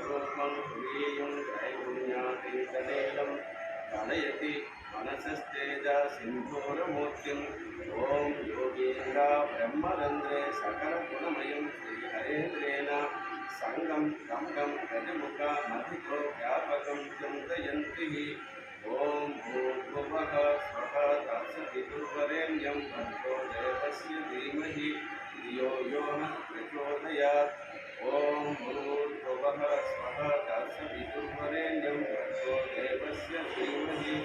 स्वरूपं तुरीयं त्रैगुण्यातीतलेलं कलयति मनसस्तेजा सिन्धूरमूर्तिम् ॐ योगीन्द्रा ब्रह्मरन्ध्रे सकलगुणमयं श्रीहरेन्द्रेण संगं गंगं गजमुखा मधितो व्यापकं चिन्तयन्ति ॐ भूर्भुवः स्वः तत्सवितुर्वरेण्यं भर्गो देवस्य धीमहि धियो यो नः प्रचोदयात् ॐ भूर्भुवः स्वः तत्सवितुर्वरेण्यं भर्गो देवस्य धीमहि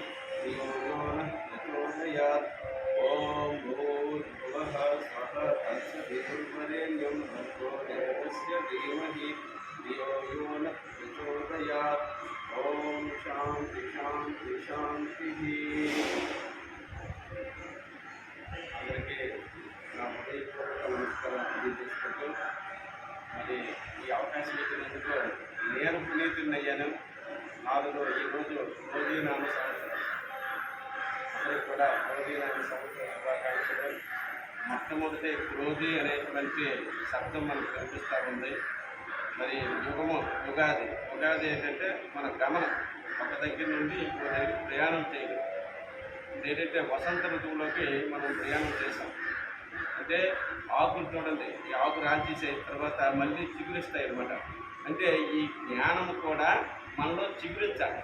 धियो यो नः प्रचोदयात् ॐ भूर्भुवः स्वः तत्सवितुर्वरेण्यं भर्गो देवस्य धीमहि धियो यो नः प्रचोदयात् ओम शांति शांति शांति అందరికీ నా హృదయపూర్వక నమస్కారం తెలియజేసుకుంటూ మరి ఈ అవకాశం ఇచ్చినందుకు నేను పునీతున్నయ్యాను నాలుగు ఈరోజు మోదీనామ సంవత్సరం అందరికీ కూడా మోదీనామ సంవత్సర శుభాకాంక్షలు. మొట్టమొదటి క్రోధి అనేటువంటి శబ్దం మనకు కనిపిస్తూ ఉంది. మరి యుగాది ఏంటంటే మన గమనం ఒక దగ్గర నుండి ఇంకో దగ్గరికి ప్రయాణం చేయడం. ఏంటంటే వసంత ఋతువులోకి మనం ప్రయాణం చేసాం. అంటే ఆకులు చూడండి, ఈ ఆకు రాల్చేసే తర్వాత మళ్ళీ చిగురిస్తాయి అన్నమాట. అంటే ఈ జ్ఞానము కూడా మనలో చిగురించాలి.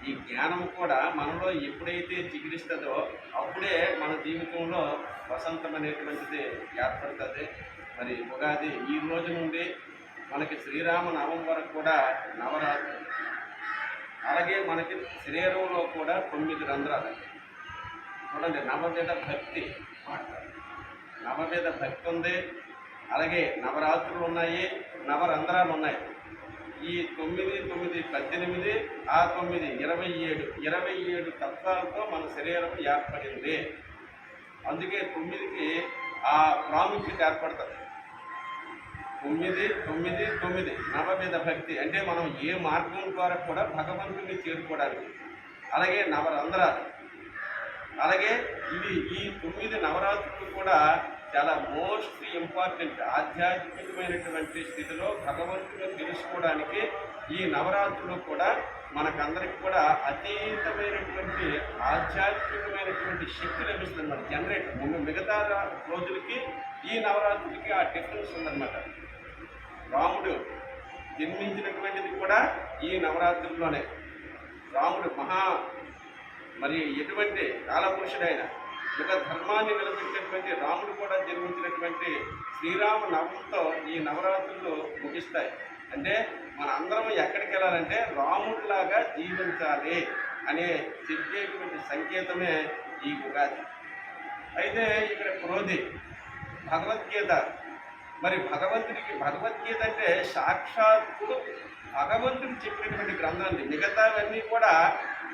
ఈ జ్ఞానము కూడా మనలో ఎప్పుడైతే చిగురిస్తుందో అప్పుడే మన జీవితంలో వసంతం అనేటువంటిది ఏర్పడుతుంది. మరి ఉగాది ఈ రోజు నుండి మనకి శ్రీరామ నవమి వరకు కూడా నవరాత్రులు. అలాగే మనకి శరీరంలో కూడా 9 రంధ్రాలు. చూడండి, నవవిధ భక్తి నవవిధ భక్తి ఉంది. అలాగే నవరాత్రులు ఉన్నాయి, నవరంధ్రాలు ఉన్నాయి. ఈ 9, 9, 18, ఆ 9, 27 తత్వాలతో మన శరీరం ఏర్పడింది. అందుకే 9కి ఆ ప్రాముఖ్యత ఏర్పడుతుంది. 9, 9, 9 నవవిధ భక్తి అంటే మనం ఏ మార్గం ద్వారా కూడా భగవంతుని చేరుకోవడానికి. అలాగే నవరంధ్రాలు. అలాగే ఈ 9 నవరాత్రులు కూడా చాలా మోస్ట్ ఇంపార్టెంట్. ఆధ్యాత్మికమైనటువంటి స్థితిలో భగవంతుని తెలుసుకోవడానికి ఈ నవరాత్రులు కూడా మనకందరికి కూడా అతీతమైనటువంటి ఆధ్యాత్మికమైనటువంటి శక్తి లభిస్తుంది అన్నమాట. జనరేట్ మిగతా రోజులకి ఈ నవరాత్రులకి ఆ డిఫరెన్స్ ఉందన్నమాట. రాముడు జన్మించినటువంటిది కూడా ఈ నవరాత్రుల్లోనే. రాముడు మరి ఎటువంటి కాలపురుషుడైన యుగ ధర్మాన్ని నిలబెట్టినటువంటి రాముడు కూడా జన్మించినటువంటి శ్రీరామ నవమితో ఈ నవరాత్రులు ముగిస్తాయి. అంటే మన అందరం ఎక్కడికి వెళ్ళాలంటే రాముడిలాగా జీవించాలి అనే చెప్పేటువంటి సంకేతమే ఈ ఉగాది. అయితే ఇక్కడ క్రోధి భగవద్గీత. మరి భగవద్గీత అంటే సాక్షాత్తు భగవంతుడు చెప్పినటువంటి గ్రంథాన్ని. మిగతావన్నీ కూడా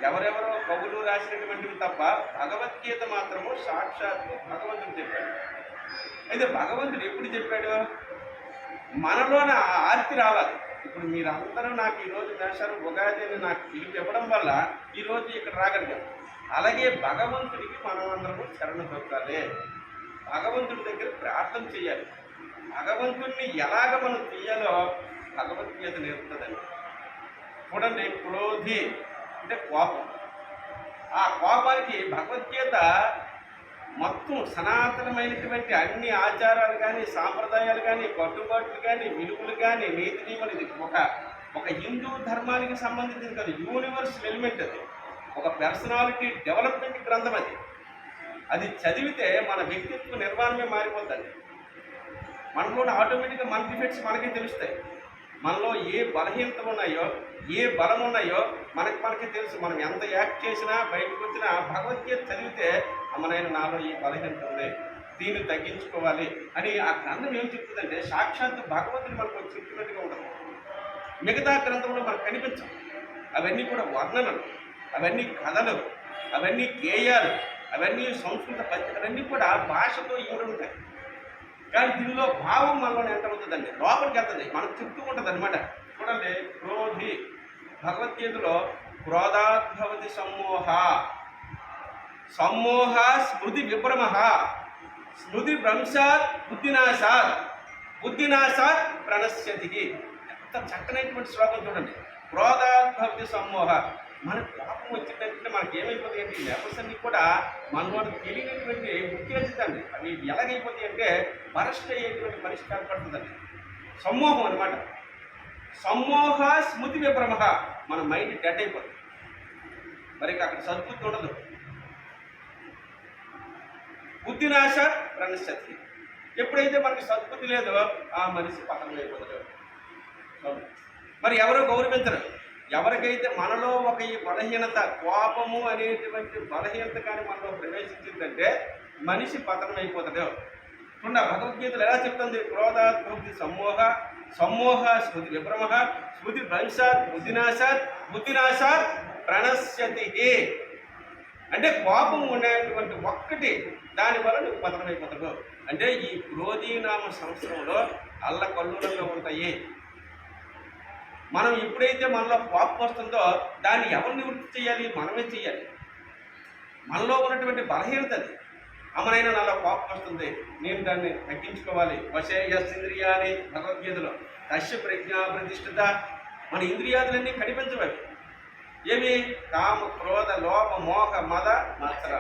ఎవరెవరో కవులు రాసినటువంటివి తప్ప భగవద్గీత మాత్రము సాక్షాత్తు భగవంతుడు చెప్పాడు. అయితే భగవంతుడు ఎప్పుడు చెప్పాడు? మనలోనే ఆర్తి రావాలి. ఇప్పుడు మీరందరూ నాకు ఈరోజు వేశారు ఉగాది అని నాకు పిలిపి ఇవ్వడం వల్ల ఈరోజు ఇక్కడ రాగలిగాం. అలాగే భగవంతుడికి మనమందరము శరణ దొరకాలి. భగవంతుడి దగ్గర ప్రార్థన చేయాలి. భగవంతుడిని ఎలాగ మనం తీయాలో భగవద్గీత నేర్పుతుందండి. చూడండి, క్రోధి అంటే కోపం. ఆ కోపానికి భగవద్గీత మొత్తం సనాతనమైనటువంటి అన్ని ఆచారాలు కానీ, సాంప్రదాయాలు కానీ, కట్టుబాట్లు కానీ, విలువలు కానీ, నీతి నియమాలు, ఇది ఒక హిందూ ధర్మానికి సంబంధించింది కాదు, యూనివర్సల్ ఎలిమెంట్. అది ఒక పర్సనాలిటీ డెవలప్మెంట్ గ్రంథం. అది చదివితే మన వ్యక్తిత్వ నిర్మాణమే మారిపోతుంది. మనలో ఆటోమేటిక్గా మన డిఫెక్ట్స్ మనకే తెలుస్తాయి. మనలో ఏ బలహీనతలు ఉన్నాయో, ఏ బలం ఉన్నాయో మనకే తెలుసు. మనం ఎంత యాక్ట్ చేసినా బయటకు వచ్చినా భగవద్గీత చదివితే అమ్మనైనా నాలో ఈ బలహీనత ఉంది, దీన్ని తగ్గించుకోవాలి అని ఆ గ్రంథం ఏం చెప్తుందంటే సాక్షాత్తు భగవంతుడు మనకు చెప్పినట్టుగా ఉంటుంది. మిగతా గ్రంథంలో మనకు కనిపించం. అవన్నీ కూడా వర్ణనలు, అవన్నీ కథలు, అవన్నీ గేయాలు, అవన్నీ సంస్కృత పద్యాలన్నీ కూడా భాషతో ఇవి ఉంటాయి. కానీ దీనిలో భావం మనలో ఎంత అవుతుందండి, లోపలికి వెళ్తుంది, మనకు చెప్తూ ఉంటుంది అనమాట. చూడండి, క్రోధి భగవద్గీతలో క్రోధాద్భవతి సమ్మోహ స్మృతి విభ్రమ స్మృతి భ్రంశాత్ బుద్ధినాశాత్ ప్రణశ్యతి. ఎంత ఎంత చక్కనైనటువంటి శ్లోకం చూడండి. క్రోధాద్భవతి సమ్మోహ. మనకు కోపం వచ్చిందంటే మనకి ఏమైపోతాయి అంటే ఈ లెవెల్స్ అన్నీ కూడా మనలో తెలియనటువంటి ఉత్తేజితండి. అవి ఎలాగైపోతాయి అంటే బరస్ట్ అయ్యేటువంటి పరిస్థితి ఏర్పడుతుందండి. సమ్మోహం అనమాట. సమ్మోహ స్మృతి విభ్రమ. మన మైండ్ డెడ్ అయిపోతుంది. మరి అక్కడ సద్బుద్ధి ఉండదు. బుద్ధినాశ ప్రణశ్యతి. ఎప్పుడైతే మనకి సద్బుద్ధి లేదో ఆ మనిషి పతనం అయిపోతాడు. మరి ఎవరో గౌరవించరు. ఎవరికైతే మనలో ఒక ఈ బలహీనత, కోపము అనేటువంటి బలహీనత కానీ మనలో ప్రవేశించిందంటే మనిషి పతనం అయిపోతాడు. చూడండి భగవద్గీతలు ఎలా చెప్తుంది? క్రోధాద్భవతి సమ్మోహ, సమ్మోహ స్మృతి విభ్రమ, స్మృతి భ్రంశాత్ బుద్ధినాశాత్, బుద్ధినాశాత్ ప్రణశ్యతి. అంటే కోపం ఉండేటువంటి ఒక్కటి దానివల్ల నువ్వు పతనమైపోతావు. అంటే ఈ క్రోధీనామ సంవత్సరంలో అల్లకల్లులంగా ఉంటాయి. మనం ఎప్పుడైతే మనలో కోపం వస్తుందో దాన్ని ఎవరు నివృత్తి చేయాలి? మనమే చేయాలి. మనలో ఉన్నటువంటి బలహీనత అది. అమనైనా నాలో కోపం వస్తుంది, నేను దాన్ని తగ్గించుకోవాలి. వశేయస్ంద్రియాని భగవద్గీతలో తస్య ప్రజ్ఞా ప్రతిష్ఠిత. మన ఇంద్రియాదులన్నీ కనిపించవాలి. ఏమి? కామ క్రోధ లోభ మోహ మద మత్సర.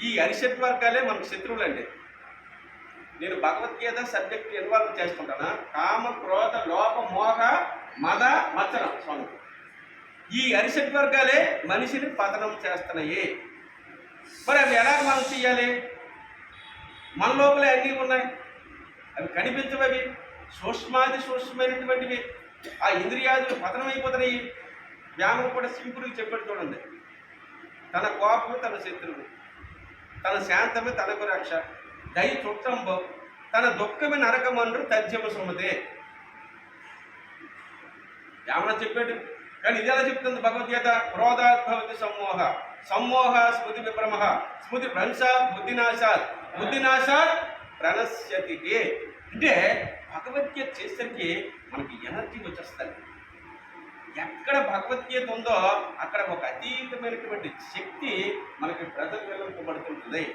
ఈ అరిషడ్వర్గాలే మనకు శత్రువులండి. నేను భగవద్గీత సబ్జెక్ట్ ఇన్వాల్వ్ చేసుకుంటానా? కామ క్రోధ లోభ మోహ మద మత్సరం స్వామి. ఈ అరిషడ్వర్గాలే మనిషిని పతనం చేస్తున్నాయి. మరి అవి ఎలాగ మనం చేయాలి? మన లోపలే అన్నీ ఉన్నాయి, అవి కనిపించవవి, సూక్ష్మాది సూక్ష్మమైనటువంటివి. ఆ ఇంద్రియాదులు పతనం అయిపోతున్నాయి. వ్యామం కూడా సింపుల్గా చెప్పాడు చూడండి. తన కోపము తన శత్రువు, తన శాంతమే తనకు రక్ష, దయ చుట్టంబం, తన దుఃఖమే నరకమండ్రు తథ్యము సుమతే. వ్యామన చెప్పాడు. కానీ ఇది ఎలా చెప్తుంది భగవద్గీత? క్రోధాద్భవతి సమ్మోహ, సమ్మోహ స్మృతి విభ్రమ, స్మృతి భ్రంశాత్ బుద్ధినాశాత్, బుద్ధినాశాత్ ప్రణశ్యతి. అంటే భగవద్గీత చేసరికి మనకి ఎనర్జీ వచ్చేస్తుంది. ఎక్కడ భగవద్గీత ఉందో అక్కడ ఒక అతీతమైనటువంటి శక్తి మనకి ప్రతిఫలింపబడుతుంటుంది.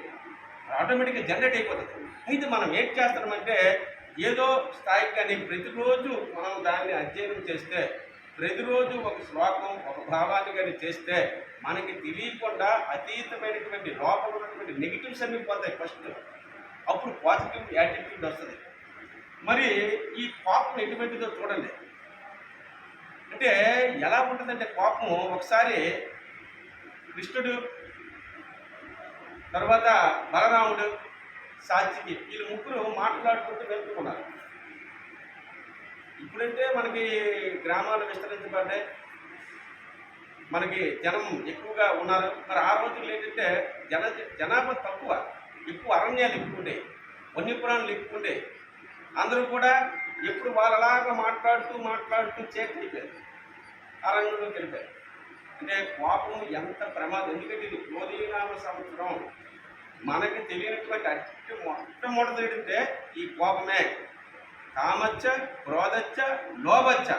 ఆటోమేటిక్గా జనరేట్ అయిపోతుంది. అయితే మనం ఏం చేస్తామంటే ఏదో స్థాయికి కానీ ప్రతిరోజు మనం దాన్ని అధ్యయనం చేస్తే, ప్రతిరోజు ఒక శ్లోకం ఒక భావాన్ని కానీ చేస్తే మనకి తెలియకుండా అతీతమైనటువంటి లోపల ఉన్నటువంటి నెగిటివ్స్ అన్నీ పోతాయి ఫస్ట్. అప్పుడు పాజిటివ్ యాటిట్యూడ్ వస్తుంది. మరి ఈ కోపం ఎటువంటిదో చూడండి. అంటే ఎలా ఉంటుందంటే కోపం ఒకసారి కృష్ణుడు, తర్వాత బలరాముడు, సాత్వికి వీళ్ళు ముగ్గురు మాట్లాడుకుంటూ వెళ్తున్నారు. ఇప్పుడంటే మనకి గ్రామాలు విస్తరించబడ్డాయి, మనకి జనం ఎక్కువగా ఉన్నారు. మరి ఆ రోజుల్లో ఏంటంటే జనాభా తక్కువ, ఎక్కువ అరణ్యాలు ఎక్కువ ఉండే, వన్యపురాణాలు ఎక్కువ ఉండే. అందరూ కూడా ఎప్పుడు వాళ్ళలాగా మాట్లాడుతూ చేకలిపారు, అరణ్యంలోకి వెళ్ళిపోయారు. అంటే కోపం ఎంత ప్రమాదం. ఎందుకంటే ఇది క్రోధీనామ సంవత్సరం. మనకి తెలియనటువంటి అతి మొట్టమొదటి ఏంటంటే ఈ కోపమే. కామచ్చ క్రోధచ్చ లోభచ్చ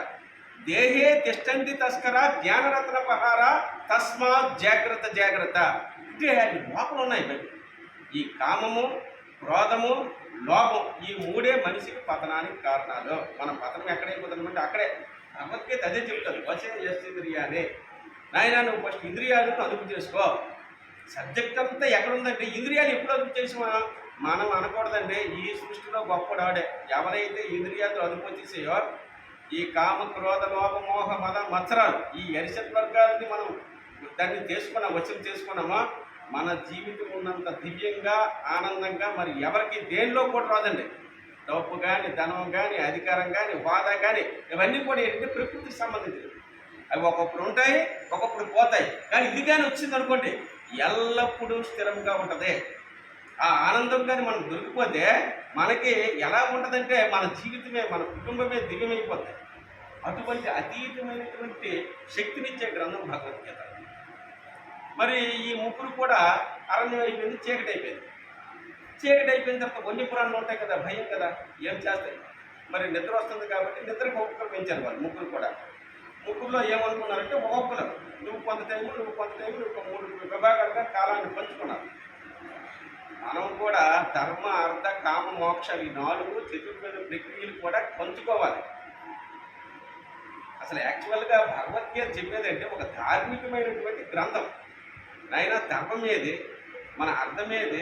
దేహే తిష్టంతి తస్కర జ్ఞానరత్నపహార తస్మాత్ జాగ్రత్త జాగ్రత్త. అంటే అది లోపల ఉన్నాయి బయట. ఈ కామము, క్రోధము, లోభం ఈ మూడే మనిషికి పతనానికి కారణాలు. మనం పతనం ఎక్కడైపోతుందంటే అక్కడే. భగవద్గీత అదే చెప్తుంది. వశేయస్ంద్రియాని. నాయన నువ్వు ఫస్ట్ ఇంద్రియాలను అదుపు చేసుకో. సబ్జెక్ట్ అంతా ఎక్కడుందంటే ఇంద్రియాలు ఎప్పుడు అదుపు చేసి మనం అనకూడదండి. ఈ సృష్టిలో గొప్పడాడే ఎవరైతే ఇంద్రియాలు అదుపు వచ్చేసాయో ఈ కామ క్రోధ లోభ మోహ మద మత్సరాలు ఈ అరిషడ్ వర్గాలని మనం దాన్ని వశం చేసుకున్నామో మన జీవితం ఉన్నంత దివ్యంగా ఆనందంగా మరి ఎవరికి దేనిలో కూడా రాదండి. డబ్బు కానీ, ధనం కానీ, అధికారం కానీ, హోదా కానీ ఇవన్నీ కూడా ఏంటంటే ప్రకృతికి సంబంధించినవి. అవి ఒకప్పుడు ఉంటాయి, ఒకప్పుడు పోతాయి. కానీ ఇది కానీ వచ్చింది అనుకోండి ఎల్లప్పుడూ స్థిరంగా ఉంటుంది. ఆ ఆనందం కానీ మనం దొరికిపోతే మనకి ఎలా ఉంటుందంటే మన జీవితమే, మన కుటుంబమే దివ్యమైపోతుంది. అటువంటి అతీతమైనటువంటి శక్తినిచ్చే గ్రంథం భగవద్గీత. మరి ఈ ముగ్గురు కూడా అరణ్యం అయిపోయింది, చీకటి అయిపోయింది. చీకటి అయిపోయిన తర్వాత వన్యపురాణాలు ఉంటాయి కదా, భయం కదా, ఏం చేస్తాయి. మరి నిద్ర వస్తుంది కాబట్టి నిద్రకు ఒక్కొక్కరు పెంచారు వాళ్ళు ముగ్గురు కూడా. ముగ్గురులో ఏమనుకున్నారంటే ఒక్కొక్కరు నువ్వు కొంత టైము, నువ్వు కొంత టైము, నువ్వు 3 విభాగాలుగా కాలాన్ని పంచుకున్నారు. మనం కూడా ధర్మ అర్థ కామ మోక్ష ఈ 4 చతుర్వేద ప్రక్రియలు కూడా పంచుకోవాలి. అసలు యాక్చువల్గా భగవద్గీత చెప్పేదంటే ఒక ధార్మికమైనటువంటి గ్రంథం. నాయన ధర్మం ఏది, మన అర్థమేది,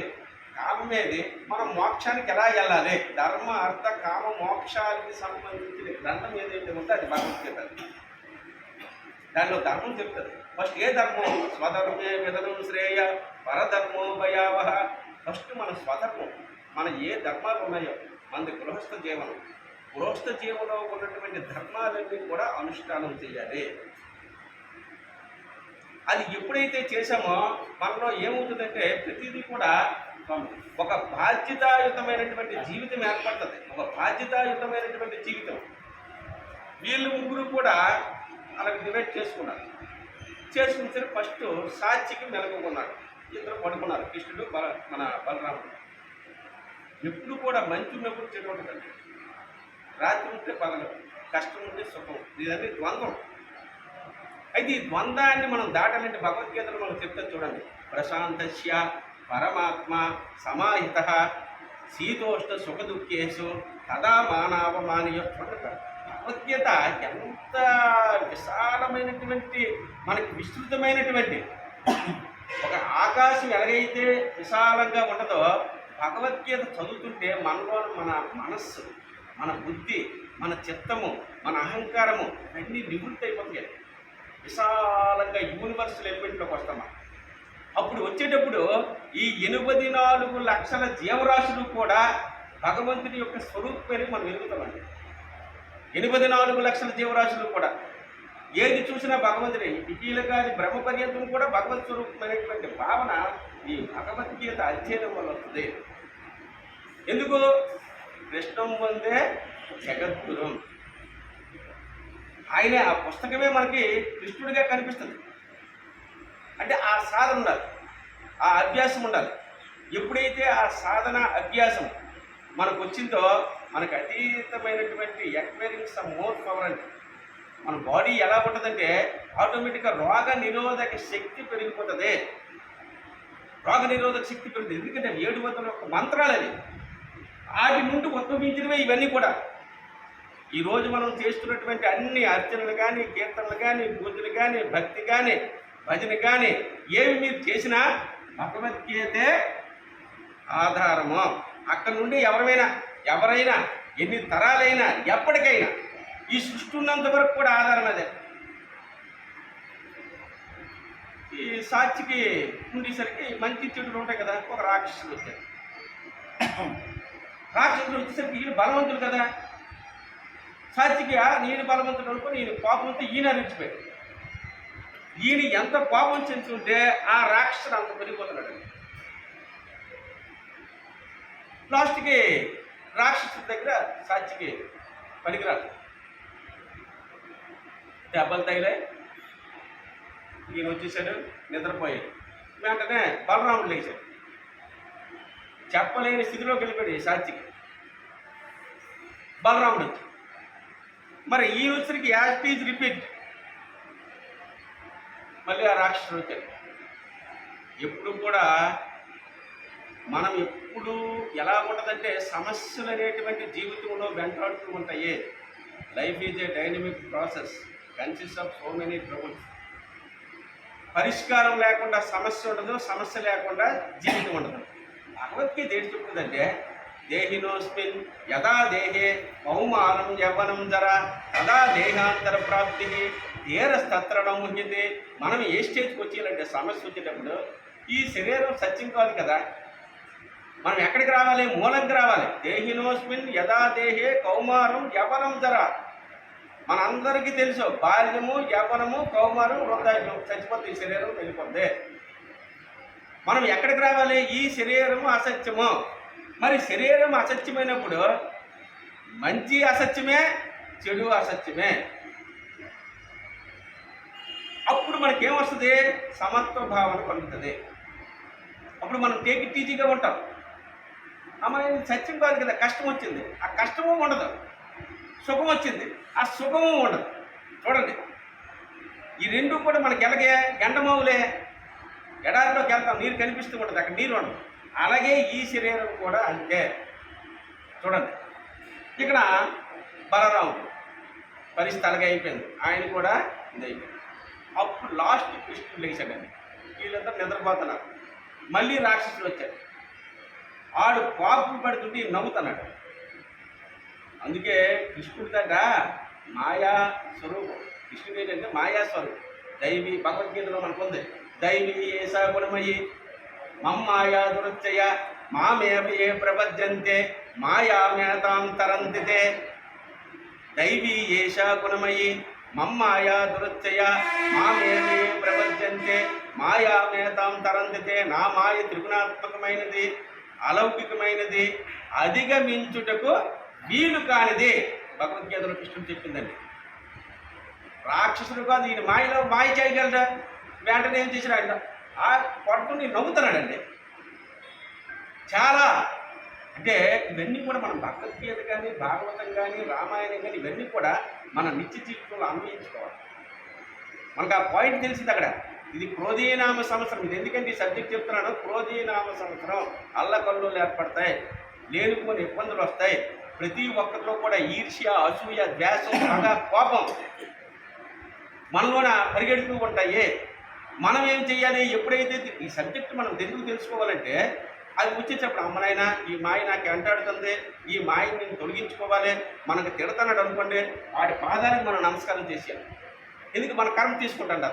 కామమేది, మనం మోక్షానికి ఎలా వెళ్ళాలి, ధర్మ అర్థ కామ మోక్షానికి సంబంధించిన గ్రంథం ఏదైతే ఉందో అది భగవద్గీత. దానిలో ధర్మం చెప్తుంది. ఫస్ట్ ఏ ధర్మం? స్వధర్మే విధనం శ్రేయ పరధర్మో భయావహ. ఫస్ట్ మన స్వధర్మం, మన ఏ ధర్మాలు ఉన్నాయో, మనది గృహస్థ జీవనం, గృహస్థ జీవనంలో ఉన్నటువంటి ధర్మాలన్నీ కూడా అనుష్ఠానం చేయాలి. అది ఎప్పుడైతే చేసామో మనలో ఏమవుతుందంటే ప్రతిదీ కూడా ఒక బాధ్యతాయుతమైనటువంటి జీవితం ఏర్పడుతుంది. ఒక బాధ్యతాయుతమైనటువంటి జీవితం. వీళ్ళు ముగ్గురు కూడా అలాగే డివైడ్ చేసుకున్నారు. చేసుకున్న సరే ఫస్ట్ సాక్షికి మెలకుకున్నాడు. ఇద్దరు పడుకున్నారు, కృష్ణుడు మన బలరాముడు. ఎప్పుడు కూడా మంచి ఉన్నప్పుడు చెడు ఉంటుందండి. రాత్రి ఉంటే పగలు, కష్టం ఉంటే సుఖం, ఇదన్నీ ద్వంద్వం. అయితే ఈ ద్వంద్వాన్ని మనం దాటాలంటే భగవద్గీతలో మనం చెప్తాం చూడండి. ప్రశాంతస్య పరమాత్మ సమాహిత శీతోష్ణ సుఖ దుఃఖేషు తదా మానవమానీయ. భగవద్గీత ఎంత విశాలమైనటువంటి, మనకి విస్తృతమైనటువంటి, ఒక ఆకాశం ఎలాగైతే విశాలంగా ఉండదో భగవద్గీత చదువుతుంటే మనలో మన మనస్సు, మన బుద్ధి, మన చిత్తము, మన అహంకారము అన్నీ నివృత్తి అయిపోతాయి. విశాలంగా యూనివర్సల్ ఎలిమెంట్లోకి వస్తాం. అప్పుడు వచ్చేటప్పుడు ఈ 84 లక్షల జీవరాశులు కూడా భగవంతుని యొక్క స్వరూపమే మనం వెలుగుతామండి. 84 లక్షల జీవరాశులు కూడా ఏది చూసినా భగవంతుడే. వికీల గారి బ్రహ్మ పర్యంతం కూడా భగవత్ స్వరూపమైనటువంటి భావన ఈ భగవద్గీత అధ్యయనం వల్ల వస్తుంది. ఎందుకు? కృష్ణం వందే జగద్గురం. ఆయనే, ఆ పుస్తకమే మనకి కృష్ణుడిగా కనిపిస్తుంది. అంటే ఆ సాధన ఉండాలి, ఆ అభ్యాసం ఉండాలి. ఎప్పుడైతే ఆ సాధన అభ్యాసం మనకు వచ్చిందో మనకు అతీతమైనటువంటి ఎక్స్పీరియన్స్ ఆఫ్ మోర్ పవర్ అంటే మన బాడీ ఎలా ఉంటుందంటే ఆటోమేటిక్గా రోగ నిరోధక శక్తి పెరిగిపోతుంది. రోగ నిరోధక శక్తి పెరుగుతుంది. ఎందుకంటే 701 మంత్రాలు అవి. వాటి నుండి ఉద్భవించినవే ఇవన్నీ కూడా. ఈరోజు మనం చేస్తున్నటువంటి అన్ని అర్చనలు కానీ, కీర్తనలు కానీ, పూజలు కానీ, భక్తి కానీ, భజన కానీ ఏమి మీరు చేసినా భగవద్గీతే ఆధారము. అక్కడి నుండి ఎవరైనా ఎన్ని తరాలైనా ఎప్పటికైనా ఈ సృష్టి ఉన్నంత వరకు కూడా ఆధారం అదే. ఈ సాక్షికి ఉండేసరికి మంచి చెడులు ఉంటాయి కదా. ఒక రాక్షసులు వచ్చారు. రాక్షసులు వచ్చేసరికి ఈయన బలవంతులు కదా. సాక్షికి నేను బలవంతుడు అనుకో, ఈయన కోపంతో ఈయన అరిచిపోయాడు. ఈయన ఎంత కోపం చెందుతుంటే ఆ రాక్షసుడు అంత పెరిగిపోతున్నాడు. లాస్ట్కి రాక్షసుడి దగ్గర సాక్షికి పనికిరాదు. దెబ్బలు తగిలాయి, ఈయన వచ్చేసాడు, నిద్రపోయాడు. వెంటనే బలరాముడు లేచాడు. చెప్పలేని స్థితిలోకి వెళ్ళిపోయాడు సాక్షికి. బలరాముడు వచ్చి మరి ఈ వచ్చరికి యాజ్ ఈజ్ రిపీట్ మళ్ళీ ఆ రాక్షసుడు వచ్చాడు. ఎప్పుడు కూడా మనం ఎప్పుడు ఎలా ఉంటుందంటే సమస్యలు అనేటువంటి జీవితంలో వెంటాడుతూ ఉంటాయి. Life is a dynamic process consist of so many troubles. పరిష్కారం లేకుండా సమస్య ఉండదు, సమస్య లేకుండా జీవితం ఉండదు. భగవద్గీత ఏం చెప్తుందంటే దేహినోస్మిన్ యదా దేహే కౌమారం యవ్వనం జరా తదా దేహాంతర ప్రాప్తి తీరస్తత్రణం ముహ్యతే. మనం ఏ స్టేజ్కి వచ్చేయాలంటే సమస్య వచ్చేటప్పుడు ఈ శరీరం సత్యం కాదు కదా. మనం ఎక్కడికి రావాలి? మూలంకి రావాలి. దేహినోస్మిన్ యదా దేహే కౌమారం యవ్వనం జరా. మనందరికీ తెలుసు బాల్యము, యవ్వనము, కౌమారం, వృద్ధాప్యం చచ్చిపోతే ఈ శరీరం వెళ్ళిపోద్ది. మనం ఎక్కడికి రావాలి? ఈ శరీరము అసత్యము. మరి శరీరం అసత్యమైనప్పుడు మంచి అసత్యమే, చెడు అసత్యమే. అప్పుడు మనకేమొస్తుంది? సమత్వ భావన కలుగుతుంది. అప్పుడు మనం టేక్ ఇట్ ఈజీగా ఉంటాం. మన సత్యం కాదు కదా, కష్టం వచ్చింది, ఆ కష్టము ఉండదు. సుఖం వచ్చింది, ఆ సుఖము ఉండదు. చూడండి, ఈ రెండు కూడా మనకి ఎలాగే ఎండమావులే. ఎడారిలోకి వెళ్తాం, నీరు కనిపిస్తూ ఉంటుంది, అక్కడ నీరు ఉండదు. అలాగే ఈ శరీరం కూడా అంతే. చూడండి, ఇక్కడ బలరాముడు పరిస్థితి అలాగే అయిపోయింది. ఆయన కూడా ఇది అయిపోయింది. అప్పుడు లాస్ట్ కృష్ణుడు లేచాడండి. వీళ్ళంతా నిద్రపోతున్నారు. మళ్ళీ రాక్షసులు వచ్చారు. ఆడు కోపం పడుతుంటే నవ్వుతున్నాడు. అందుకే కృష్ణుడి దగ్గర మాయా స్వరూపం. కృష్ణుడు ఏంటంటే మాయా స్వరూపం. దైవీ భగవద్గీతలో మనకు ఉంది. దైవీ ఏషా గుణమయి మమ్మాయా దురచ్చయ మామేవే ప్రపద్యంతే మాయామేతాం తరంతితే. దైవీ ఏషా గుణమయి మమ్మాయా దురచ్చయ మామేవే ప్రపద్యంతే మాయామేతాం తరంతితే. నా మాయ త్రిగుణాత్మకమైనది, అలౌకికమైనది, అధిగమించుటకు వీలు కానిది. భగవద్గీతలో కృష్ణుడు చెప్పిందండి. రాక్షసుడు కాదు, ఈయన మాయలో మాయ చేయగలరా? వెంటనే ఏం చేసిన ఆయన ఆ పట్టుని నవ్వుతున్నాడండి. చాలా అంటే ఇవన్నీ కూడా మనం భగవద్గీత కానీ, భాగవతం కానీ, రామాయణం కానీ ఇవన్నీ కూడా మన నిత్య జీవితంలో అన్వయించుకోవాలి. మనకు ఆ పాయింట్ తెలిసింది అక్కడ. ఇది క్రోధీనామ సంవత్సరం. ఇది ఎందుకంటే ఈ సబ్జెక్ట్ చెప్తున్నాను. క్రోధీనామ సంవత్సరం. అల్లకల్లోలు ఏర్పడతాయి, లేనిపోని ఇబ్బందులు వస్తాయి. ప్రతి ఒక్కరిలో కూడా ఈర్ష్య, అసూయ, ద్వేషం, పగ, కోపం మనలోన పరిగెడుతూ ఉంటాయి. మనం ఏం చేయాలి? ఎప్పుడైతే ఈ సబ్జెక్ట్ మనం ఎందుకు తెలుసుకోవాలంటే అది వచ్చేటప్పుడు అమ్మనైనా ఈ మాయ నాకు వెంటాడుతుంది, ఈ మాయని నేను తొలగించుకోవాలి. మనకు తిడతాడు అనుకోండి, వాడి పాదానికి మనం నమస్కారం చేసేయాలి. ఎందుకు? మన కర్మ తీసుకుంటాడు.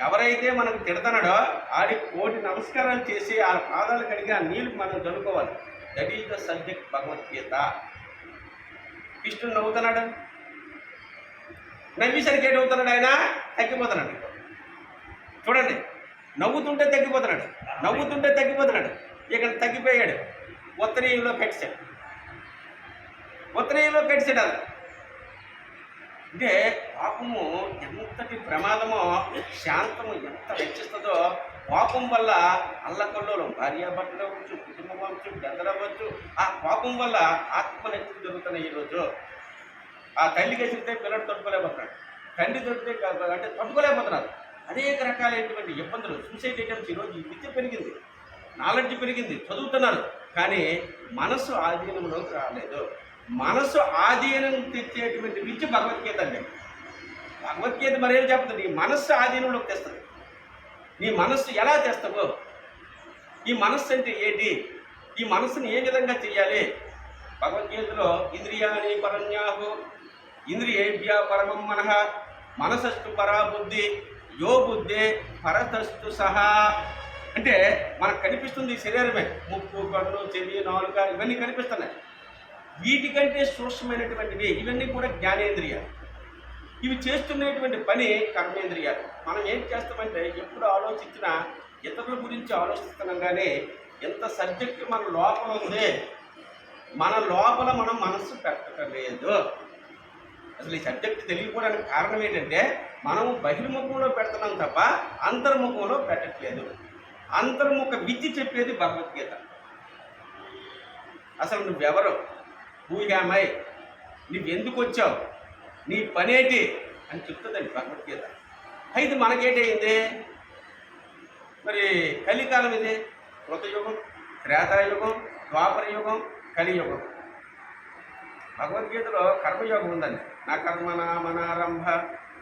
ఎవరైతే మనకు తిడతాడో ఆడి కోటి నమస్కారాలు చేసి ఆ పాదాలు కడిగి ఆ నీళ్ళు మనం చదువుకోవాలి. That is the subject Bhagavad Gita. కృష్ణుడు నవ్వుతున్నాడు. నవ్వేసరికి ఏటవుతున్నాడు? ఆయన తగ్గిపోతున్నాడు. చూడండి, నవ్వుతుంటే తగ్గిపోతున్నాడు, నవ్వుతుంటే తగ్గిపోతున్నాడు. ఇక్కడ తగ్గిపోయాడు. ఉత్తరీయంలో పెట్టాడు. ఉత్తరీయంలో పెట్టాడు. అది అంటే పాపము ఎంతటి ప్రమాదమో, శాంతము ఎంత వెచ్చిస్తుందో. కోపం వల్ల అల్లకల్లోలం, భార్యాభర్తలు అవ్వచ్చు, కుటుంబం అవ్వచ్చు, పెద్దలు అవ్వచ్చు. ఆ కోపం వల్ల ఆత్మహత్యలు జరుగుతున్నాయి ఈరోజు. ఆ తల్లికి ఎసిరితే పిల్లడు తట్టుకోలేకపోతున్నాడు, తండ్రి దొరికితే అంటే తట్టుకోలేకపోతున్నారు. అనేక రకాలైనటువంటి ఇబ్బందులు, సూసైడ్ ఐటమ్స్. ఈరోజు విద్య పెరిగింది, నాలెడ్జ్ పెరిగింది, చదువుతున్నారు, కానీ మనసు ఆధీనంలోకి రాలేదు. మనసు ఆధీనం తెచ్చేటువంటి విద్య భగవద్గీత అండి. భగవద్గీత మరేం చెప్తుంది? నీ మనస్సు ఆధీనంలోకి తెస్తుంది. నీ మనస్సు ఎలా తెస్తావు? ఈ మనస్సు అంటే ఏంటి? ఈ మనస్సుని ఏ విధంగా చేయాలి? భగవద్గీతలో ఇంద్రియాణి పరన్యాహు ఇంద్రియేభ్య పరమం మనః మనసస్తు పరాబుద్ధి యో బుద్ధే పరతస్తు సహా. అంటే మనకు కనిపిస్తుంది శరీరమే. ముక్కు, కన్ను, చెవి, నాలుక ఇవన్నీ కనిపిస్తున్నాయి. వీటికంటే సూక్ష్మమైనటువంటివి ఇవన్నీ కూడా జ్ఞానేంద్రియాలు. ఇవి చేస్తున్నటువంటి పని కర్మేంద్రియాలు. మనం ఏం చేస్తామంటే ఎప్పుడు ఆలోచించినా ఇతరుల గురించి ఆలోచిస్తున్నాం, కానీ ఎంత సబ్జెక్టు మన లోపల ఉంది, మన లోపల మనం మనస్సు పెట్టలేదు. అసలు ఈ సబ్జెక్ట్ తెలియకపోవడానికి కారణం ఏంటంటే మనం బహిర్ముఖంలో పెడుతున్నాం తప్ప అంతర్ముఖంలో పెట్టట్లేదు. అంతర్ముఖ విద్య చెప్పేది భగవద్గీత. అసలు నువ్వెవరు, హూయామై, నువ్వెందుకు వచ్చావు, నీ పనేటి అని చెప్తుందండి భగవద్గీత. అయితే మనకేటయింది మరి? కలికాలం ఇది. కృతయుగం, త్రేతాయుగం, ద్వాపరయుగం, కలియుగం. భగవద్గీతలో కర్మయోగం ఉందండి. నా కర్మణ మనారంభ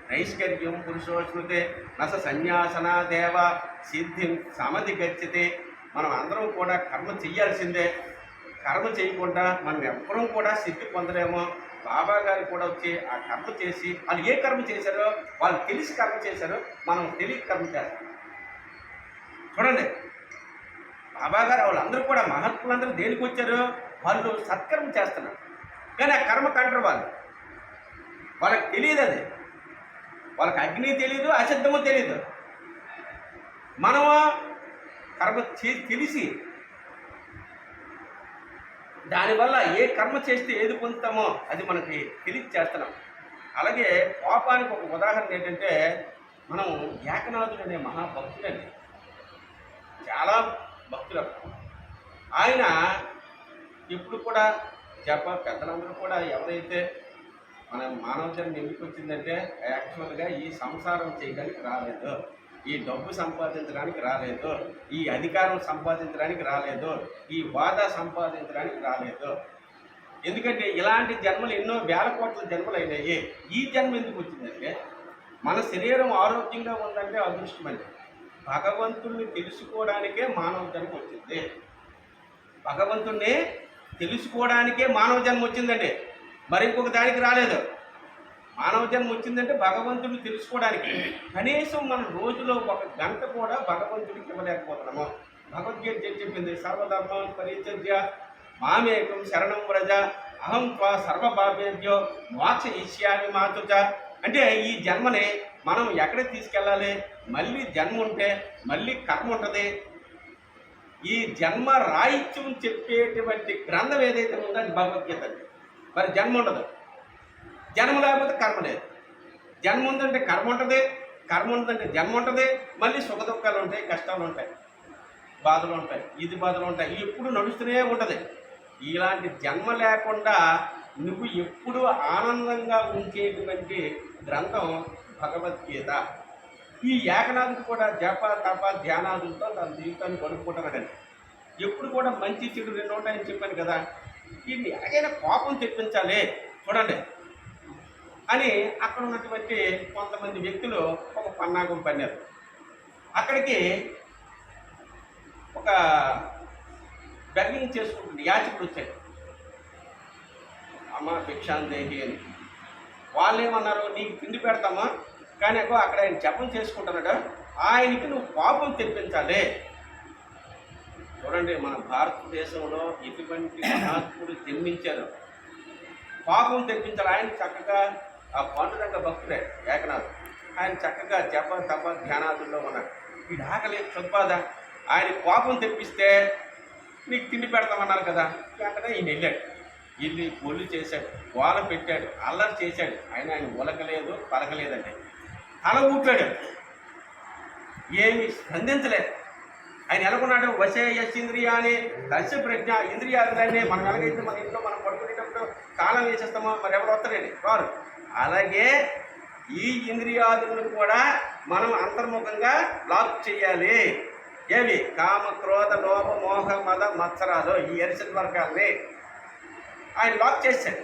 నైష్కర్యం పురుషోస్మృతే నస సన్యాసనా దేవ సిద్ధిం సమధి గచ్చితే. మనం అందరం కూడా కర్మ చెయ్యాల్సిందే. కర్మ చేయకుండా మనం ఎవ్వరం కూడా సిద్ధి పొందలేమో. బాబా గారు కూడా వచ్చి ఆ కర్మ చేసి, వాళ్ళు ఏ కర్మ చేశారో వాళ్ళు తెలిసి కర్మ చేశారో, మనం తెలియక కర్మ చేస్తాం. చూడండి, బాబా గారు వాళ్ళందరూ కూడా మహాత్ములందరూ దేనికి వచ్చారు? వాళ్ళు సత్కర్మ చేస్తున్నారు, కానీ ఆ కర్మ కంటారు వాళ్ళు. వాళ్ళకి తెలియదు, అది వాళ్ళకి అగ్ని తెలియదు, అశుద్ధము తెలియదు. మనము కర్మ తెలిసి దానివల్ల ఏ కర్మ చేస్తే ఏది పొందుతామో అది మనకి తెలిసి చేస్తున్నాం. అలాగే కోపానికి ఒక ఉదాహరణ ఏంటంటే, మనం ఏకనాథుడు అనే మహాభక్తుడండి, చాలా భక్తులు. ఆయన ఎప్పుడు కూడా పెద్దలందరూ కూడా ఎవరైతే మన మానవ జన్మ ఎందుకు వచ్చిందంటే యాక్చువల్గా ఈ సంసారం చేయడానికి రాలేదు, ఈ డబ్బు సంపాదించడానికి రాలేదు, ఈ అధికారం సంపాదించడానికి రాలేదు, ఈ హోదా సంపాదించడానికి రాలేదు. ఎందుకంటే ఇలాంటి జన్మలు ఎన్నో వేల కోట్ల జన్మలు అయినాయి. ఈ జన్మ ఎందుకు వచ్చిందంటే మన శరీరం ఆరోగ్యంగా ఉందంటే అదృష్టమండి. భగవంతుణ్ణి తెలుసుకోవడానికే మానవ జన్మ వచ్చింది. భగవంతుణ్ణి తెలుసుకోవడానికే మానవ జన్మ వచ్చిందండి, మరి ఇంకొక దానికి రాలేదు. మానవ జన్మ వచ్చిందంటే భగవంతుడిని తెలుసుకోవడానికి. కనీసం మన రోజులో 1 గంట కూడా భగవంతుడికి ఇవ్వలేకపోతున్నాము. భగవద్గీత చెప్పింది, సర్వధర్మం పరిత్యజ్య మామేకం శరణం వ్రజ అహం త్వా సర్వపాపేభ్యో మోక్షయిష్యామి మా తుచ. అంటే ఈ జన్మని మనం ఎక్కడికి తీసుకెళ్ళాలి? మళ్ళీ జన్మ ఉంటే మళ్ళీ కర్మ ఉంటుంది. ఈ జన్మ రాహిత్యం చెప్పేటువంటి గ్రంథం ఏదైతే ఉందో అది భగవద్గీత. మరి జన్మ ఉండదు, జన్మ లేకపోతే కర్మ లేదు. జన్మ ఉందంటే కర్మ ఉంటుంది, కర్మ ఉందంటే జన్మ ఉంటుంది. మళ్ళీ సుఖ దుఃఖాలు ఉంటాయి, కష్టాలు ఉంటాయి, బాధలు ఉంటాయి, ఇది బాధలు ఉంటాయి, ఎప్పుడు నడుస్తూనే ఉంటుంది. ఇలాంటి జన్మ లేకుండా నువ్వు ఎప్పుడు ఆనందంగా ఉంచేటువంటి గ్రంథం భగవద్గీత. ఈ ఏకనాథుడు కూడా జప తప ధ్యానాదులతో తన జీవితాన్ని గడుపుకుంటున్నాడండి. ఎప్పుడు కూడా మంచి చెడు 2 ఉంటాయని చెప్పాను కదా. వీడిని ఎలాగైనా కోపం తెప్పించాలి చూడండి అని అక్కడ ఉన్నటువంటి కొంతమంది వ్యక్తులు ఒక పన్నాగం పన్నారు. అక్కడికి ఒక బెగ్గింగ్ చేసుకుంటుంది యాచకుడు వచ్చాడు, అమ్మ భిక్షాందేహి అని. వాళ్ళు ఏమన్నారు, నీకు తిండి పెడతామా, కానీ అక్కడ ఆయన జపం చేసుకుంటున్నాడు, ఆయనకి నువ్వు కోపం తెప్పించాలి. చూడండి, మన భారతదేశంలో ఎటువంటి మహాత్ముడు జన్మించారు, కోపం తెప్పించాలి. ఆయన చక్కగా ఆ పాండురంగ భక్తుడే ఏకనాథ్, ఆయన చక్కగా జప తప ధ్యానాదుల్లో ఉన్నాడు. ఈ ఆకలి క్షుద్బాధ, ఆయన కోపం తెప్పిస్తే నీకు తిండి పెడతామన్నారు కదా. వెంటనే ఈయన వెళ్ళాడు, వెళ్ళి ఒళ్ళు చేశాడు, గోల పెట్టాడు, అల్లరి చేశాడు. ఆయన ఉలకలేదు పలకలేదండి, తల ఊపాడు, ఏమి స్పందించలేదు. ఆయన ఎలాగున్నాడు, వశే యశింద్రియాని దశ ప్రజ్ఞ. ఇంద్రియాలన్నీ మనం ఎలాగైతే మన ఇంట్లో మనం పడుకునేటప్పుడు తాళం వేసేస్తామో మరి ఎవరు వస్తారండి, వారు. అలాగే ఈ ఇంద్రియాదులను కూడా మనం అంతర్ముఖంగా లాక్ చేయాలి. ఏవి? కామ క్రోధ లోభ మోహ మద మత్సరాలు, ఈ ఎరిసెట్ వర్గాల్ని ఆయన లాక్ చేశాడు.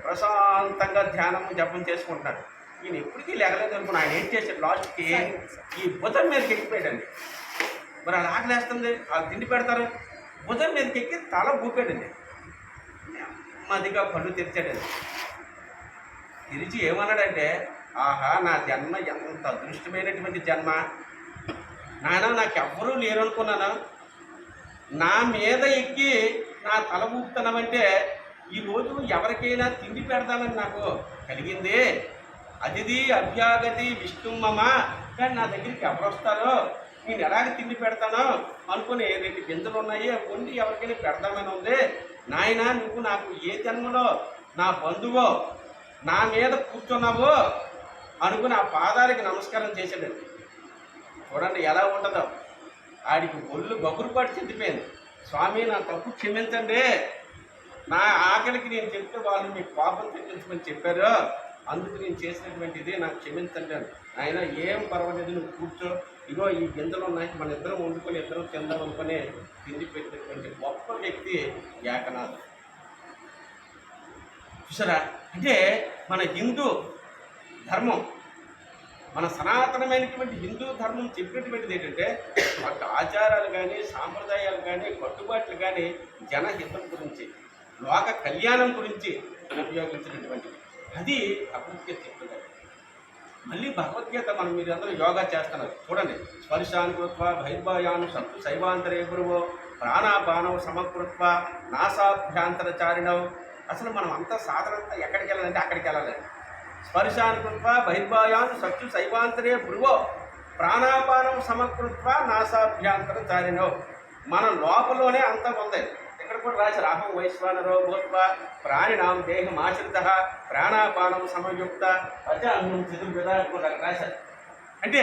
ప్రశాంతంగా ధ్యానం జపం చేసుకుంటున్నాడు. ఈయన ఎప్పటికీ లేగలేదు అనుకున్నా. ఆయన ఏం చేశాడు, లాస్ట్కి ఈ భుజం మీదకి ఎక్కిపోయాడండి. మరి అలా ఆకలేస్తుంది, వాళ్ళు తిండి పెడతారు, భుజం మీదకి ఎక్కి తల ఊపాడండి. నెమ్మదిగా పళ్ళు తెరిచాడండి. తెరిచి ఏమన్నాడంటే, ఆహా నా జన్మ ఎంత అదృష్టమైనటువంటి జన్మ, నాయన నాకెవ్వరూ లేరనుకున్నాను, నా మీద ఎక్కి నా తల ఊపుతున్నామంటే ఈరోజు ఎవరికైనా తిండి పెడతానని నాకు కలిగింది. అతిథి అభ్యాగతి విష్ణుమమ, కానీ నా దగ్గరికి ఎవరు వస్తారో, నేను ఎలాగ తిండి పెడతానో అనుకుని 2 గింజలు ఉన్నాయి, వండి ఎవరికైనా పెడదామని ఉంది. నాయన నువ్వు నాకు ఏ జన్మలో నా బంధువో నా మీద కూర్చున్నావో అనుకుని ఆ పాదాలకి నమస్కారం చేశాడండి. చూడండి ఎలా ఉంటుందో. ఆడికి ఒళ్ళు గగురుపాటు చెందిపోయింది. స్వామి నా తప్పు క్షమించండి, నా ఆకలికి నేను చెప్తే వాళ్ళు మీకు పాపం తెప్పించమని చెప్పారు, అందుకు నేను చేసినటువంటిది నాకు క్షమించండి అని. ఆయన ఏం పర్వాలేదు, నువ్వు కూర్చో, ఇగో ఈ గింజలు ఉన్నాయి, మన ఇద్దరం వండుకొని ఇద్దరం తిందాం అనుకుని తిండి పెట్టినటువంటి గొప్ప వ్యక్తి ఏకనాథ్. చూసారా? అంటే మన హిందూ ధర్మం, మన సనాతనమైనటువంటి హిందూ ధర్మం చెప్పినటువంటిది ఏంటంటే వాటి ఆచారాలు కానీ సాంప్రదాయాలు కానీ కట్టుబాట్లు కానీ జనహితం గురించి, లోక కళ్యాణం గురించి ఉపయోగించినటువంటిది. అది భగవద్గీత చెప్తుంది. మళ్ళీ భగవద్గీత మనం మీరందరూ యోగా చేస్తున్నారు చూడండి. స్పర్శాను కృత్వ భైర్భయాను సత్తు శైవాంతరే గురువో ప్రాణాపానవ సమకృత్వ నాసాభ్యాంతరచారిణవు. అసలు మనం అంతా సాధన అంతా ఎక్కడికి వెళ్ళాలంటే అక్కడికి వెళ్ళాలి. స్పర్శాను కృత్వ బహిర్భాయాను సత్తు శైవాంతరే గురువో ప్రాణాపానం సమకృత్వ నాసాభ్యాంతరచారిణవు. మన లోపలలోనే అంతా ఉంది. ఇక్కడ కూడా రాశారు, అహం వైశ్వానరో భూత్వ ప్రాణినాం దేహమాశ్రిత ప్రాణాపానం సమయుక్త అజాన్నం చతుర్విధ కూడా రాశారు. అంటే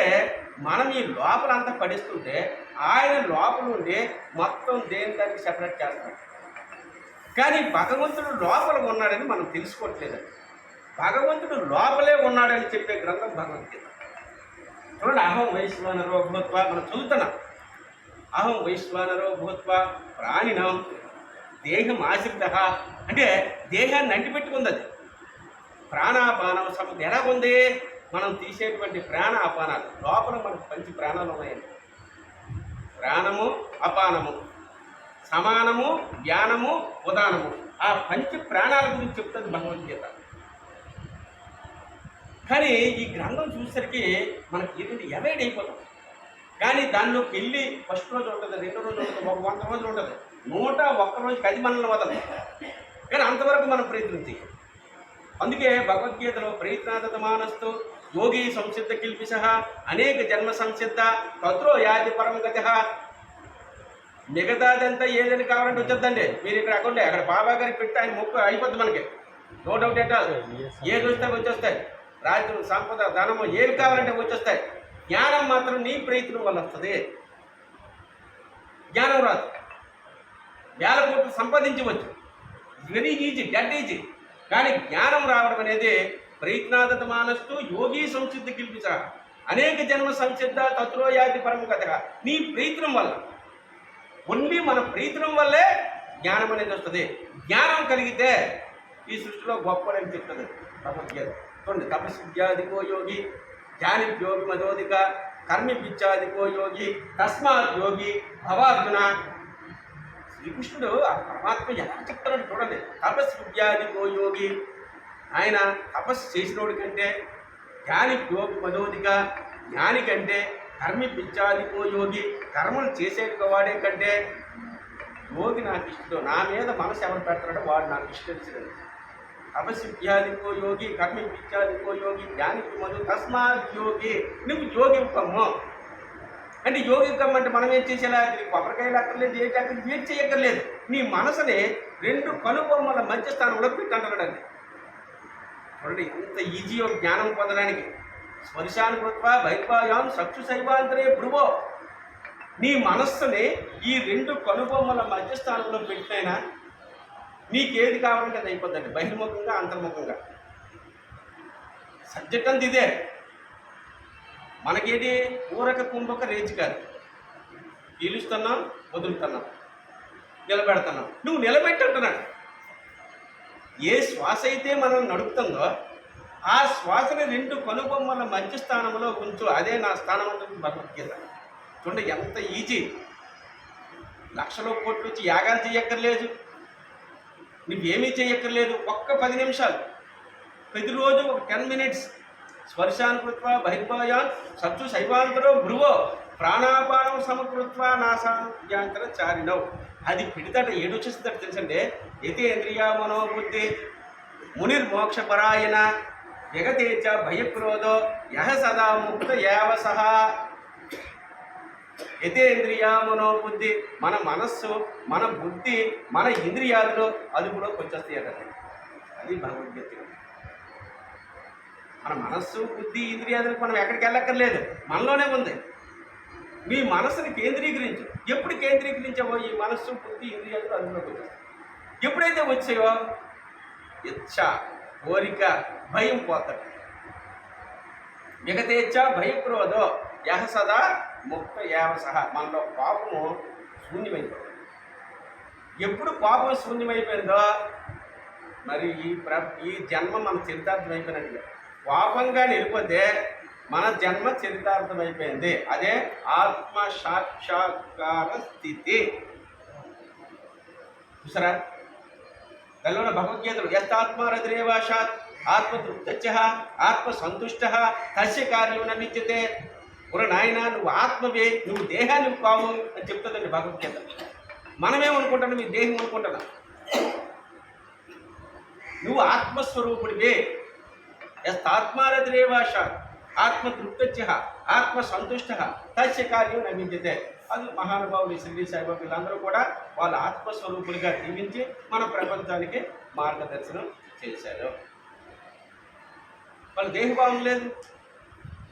మనం ఈ లోపలంతా పడిస్తుంటే ఆయన లోపల నుండి మొత్తం దేని దానికి సెపరేట్ చేస్తాడు. కానీ భగవంతుడు లోపల ఉన్నాడని మనం తెలుసుకోవట్లేదండి. భగవంతుడు లోపలే ఉన్నాడని చెప్పే గ్రంథం భగవద్గీత. చూడండి, అహం వైశ్వానరో భూత్వ మనం చదువుతున్నాం. అహం వైశ్వానరో భూత్వ ప్రాణినాం దేహం ఆశ్రిత అంటే దేహాన్ని అంటిపెట్టుకుంది అది. ప్రాణాపానం సమృద్ధి ఎలాగుంది? మనం తీసేటువంటి ప్రాణ అపానాలు లోపల మనకు పంచి ప్రాణాలు ఉన్నాయండి. ప్రాణము అపానము సమానము జ్ఞానము ఉదానము ఆ పంచి ప్రాణాల గురించి చెప్తుంది భగవద్గీత. కానీ ఈ గ్రంథం చూసేసరికి మనకి ఏంటంటే ఎవైడ్ అయిపోతాం. కానీ దానిలోకి వెళ్ళి ఫస్ట్ రోజు ఉంటుంది, 2 రోజులు ఉంటుంది, 100 రోజులు ఉంటుంది, 101 రోజుకి అది మనల్ని వదలదు. కానీ అంతవరకు మనం ప్రయత్నం చేయాలి. అందుకే భగవద్గీతలో ప్రయత్నాదమానస్తు యోగి సంసిద్ధ కిల్పిష అనేక జన్మ సంసిద్ధ తత్రో యాది పరమగతి. మిగతాదంతా ఏదని కావాలంటే వచ్చొద్దండి. మీరు ఇక్కడ అకౌంట్ అక్కడ బాబా గారికి పెడితే ఆయన మొక్కు అయిపోద్ది మనకి, నో డౌట్ ఎట్ ఆల్. ఏది వస్తే వచ్చేస్తాయి, రాజ్యం సంపద ధనము ఏవి కావాలంటే వచ్చేస్తాయి. జ్ఞానం మాత్రం నీ ప్రయత్నం వల్ల వస్తుంది. జ్ఞానం రాదు. 1000 కోట్లు సంపాదించవచ్చు, వెరీ ఈజీ, డెడ్ ఈజీ. కానీ జ్ఞానం రావడం అనేది ప్రయత్నాదత మానస్తు యోగి సంసిద్ధి కిల్పిస అనేక జన్మ సంసిద్ధ తత్రో యాతి పరమగత. నీ ప్రయత్నం వల్ల, ఓన్లీ మన ప్రయత్నం వల్లే జ్ఞానం అనేది వస్తుంది. జ్ఞానం కలిగితే ఈ సృష్టిలో గొప్పని చెప్తుంది భగవద్గీత. చూడండి, తపస్విద్యాదికో యోగి జ్ఞానియోగి మదోదిక కర్మిపిచ్చాదికో యోగి తస్మాత్ యోగి భవార్జున. శ్రీకృష్ణుడు ఆ పరమాత్మ ఎలా చెప్తాడని చూడండి. తపస్విద్యాదికో యోగి, ఆయన తపస్సు చేసినోడి కంటే జ్ఞానియోగి మదోదిక, జ్ఞాని కంటే కర్మిపిచ్చాదికో యోగి, కర్మలు చేసేవాడే కంటే యోగి నాకు ఇష్టం. నా మీద మనసు ఎవరు పెడతాడో వాడు నాకు ఇష్టం. తపస్విద్యాదికో యోగి కర్మిపిచ్చాదికో యోగి జ్ఞానికి మధు తస్మాత్ యోగి. నువ్వు యోగి కమ్ము అంటే యోగి కమ్మ అంటే మనం ఏం చేసేలా? కొబ్బరికాయలు అక్కర్లేదు, ఏంటి అక్కడ వేట్ చేయక్కర్లేదు. నీ మనసుని 2 కనుబొమ్మల మధ్య స్థానంలో పెట్టంటాడండి. చూడండి ఎంత ఈజీయో జ్ఞానం పొందడానికి. స్పర్శానుకృత్వ వైపాయాం చక్షు శైవాంతరే భ్రువో. నీ మనస్సుని ఈ 2 కనుబొమ్మల మధ్య స్థానంలో పెట్టినైనా నీకేది కావాలంటే అది అయిపోద్దండి, బహిర్ముఖంగా అంతర్ముఖంగా. సబ్జెక్ట్ అంత ఇదే. మనకేది ఊరక కుంభక రేంజ్ కాదు. పీలుస్తున్నాం, వదులుతున్నాం, నిలబెడుతున్నాం. నువ్వు నిలబెట్టుంటున్నాడు. ఏ శ్వాస అయితే మనం నడుపుతుందో ఆ శ్వాసని 2 కనుబొమ్మల మధ్య స్థానంలో ఉంచు, అదే నా స్థానం అంటుంది భగవద్గీత. చూడండి ఎంత ఈజీ. లక్షల కోట్లు వచ్చి యాగాలు చేయక్కర్లేదు, నువ్వేమీ చేయక్కర్లేదు. ఒక్క 10 నిమిషాలు ప్రతిరోజు ఒక 10 మినిట్స్ స్పర్శానుకృత్వ బహిర్భాయాన్ చక్షు శైవాంతరో భ్రువో ప్రాణాపానం సమకృత్వ నాసాంతర చారిణవ్. అది పిడితట ఏడొచ్చేస్తుందట తెలుసండి. యతేంద్రియ మనోబుద్ధి మునిర్మోక్షపరాయణ జగతేచ భయక్రోధో యహ సదా ముక్త ఏవ సహ. యతేంద్రియ మనోబుద్ధి, మన మనస్సు, మన బుద్ధి, మన ఇంద్రియాలలో అదుపులోకి వచ్చేస్తాయి కదా. అది భగవద్గీత. మన మనస్సు బుద్ధి ఇంద్రియాలకు మనం ఎక్కడికి వెళ్ళక్కర్లేదు, మనలోనే ఉంది. మీ మనస్సుని కేంద్రీకరించు. ఎప్పుడు కేంద్రీకరించావో ఈ మనస్సు బుద్ధి ఇంద్రియాలు అదుపులోకి వచ్చేస్తాయి. ఎప్పుడైతే వచ్చాయో ఇచ్చ, కోరిక, భయం పోతాడు. జగతేచ్ఛ భయక్రోధో యహ సదా ముక్త ఏవ సహ. మనలో పాపము శూన్యమైపోయింది. ఎప్పుడు పాపం శూన్యమైపోయిందో మరి ఈ జన్మ మన చరితార్థం అయిపోయినట్టు. పాపంగా వెళ్ళిపోతే మన జన్మ చరితార్థం అయిపోయింది. అదే ఆత్మ సాక్షాత్కార స్థితి. చూసారా దానిలో భగవద్గీతలు యస్తాత్మారతిరేవాశాత్ ఆత్మతృప్త ఆత్మసంతుష్ట తస్య కార్యం న విద్యతే. ఒర నాయన నువ్వు ఆత్మవే, నువ్వు దేహాన్ని కావు అని చెప్తుందండి భగవద్గీత. మనమేమనుకుంటున్నాం, మీ దేహం అనుకుంటున్నాం. నువ్వు ఆత్మస్వరూపుడివే. యస్తాత్మారతిరేవాశాత్ ఆత్మతృప్త ఆత్మసంతుష్ట తస్య కార్యం న విద్యతే. అది మహానుభావులు శ్రీ సాయిబాబా వీళ్ళందరూ కూడా వాళ్ళ ఆత్మస్వరూపులుగా జీవించి మన ప్రపంచానికి మార్గదర్శనం చేశారు. వాళ్ళ దేహభావం లేదు.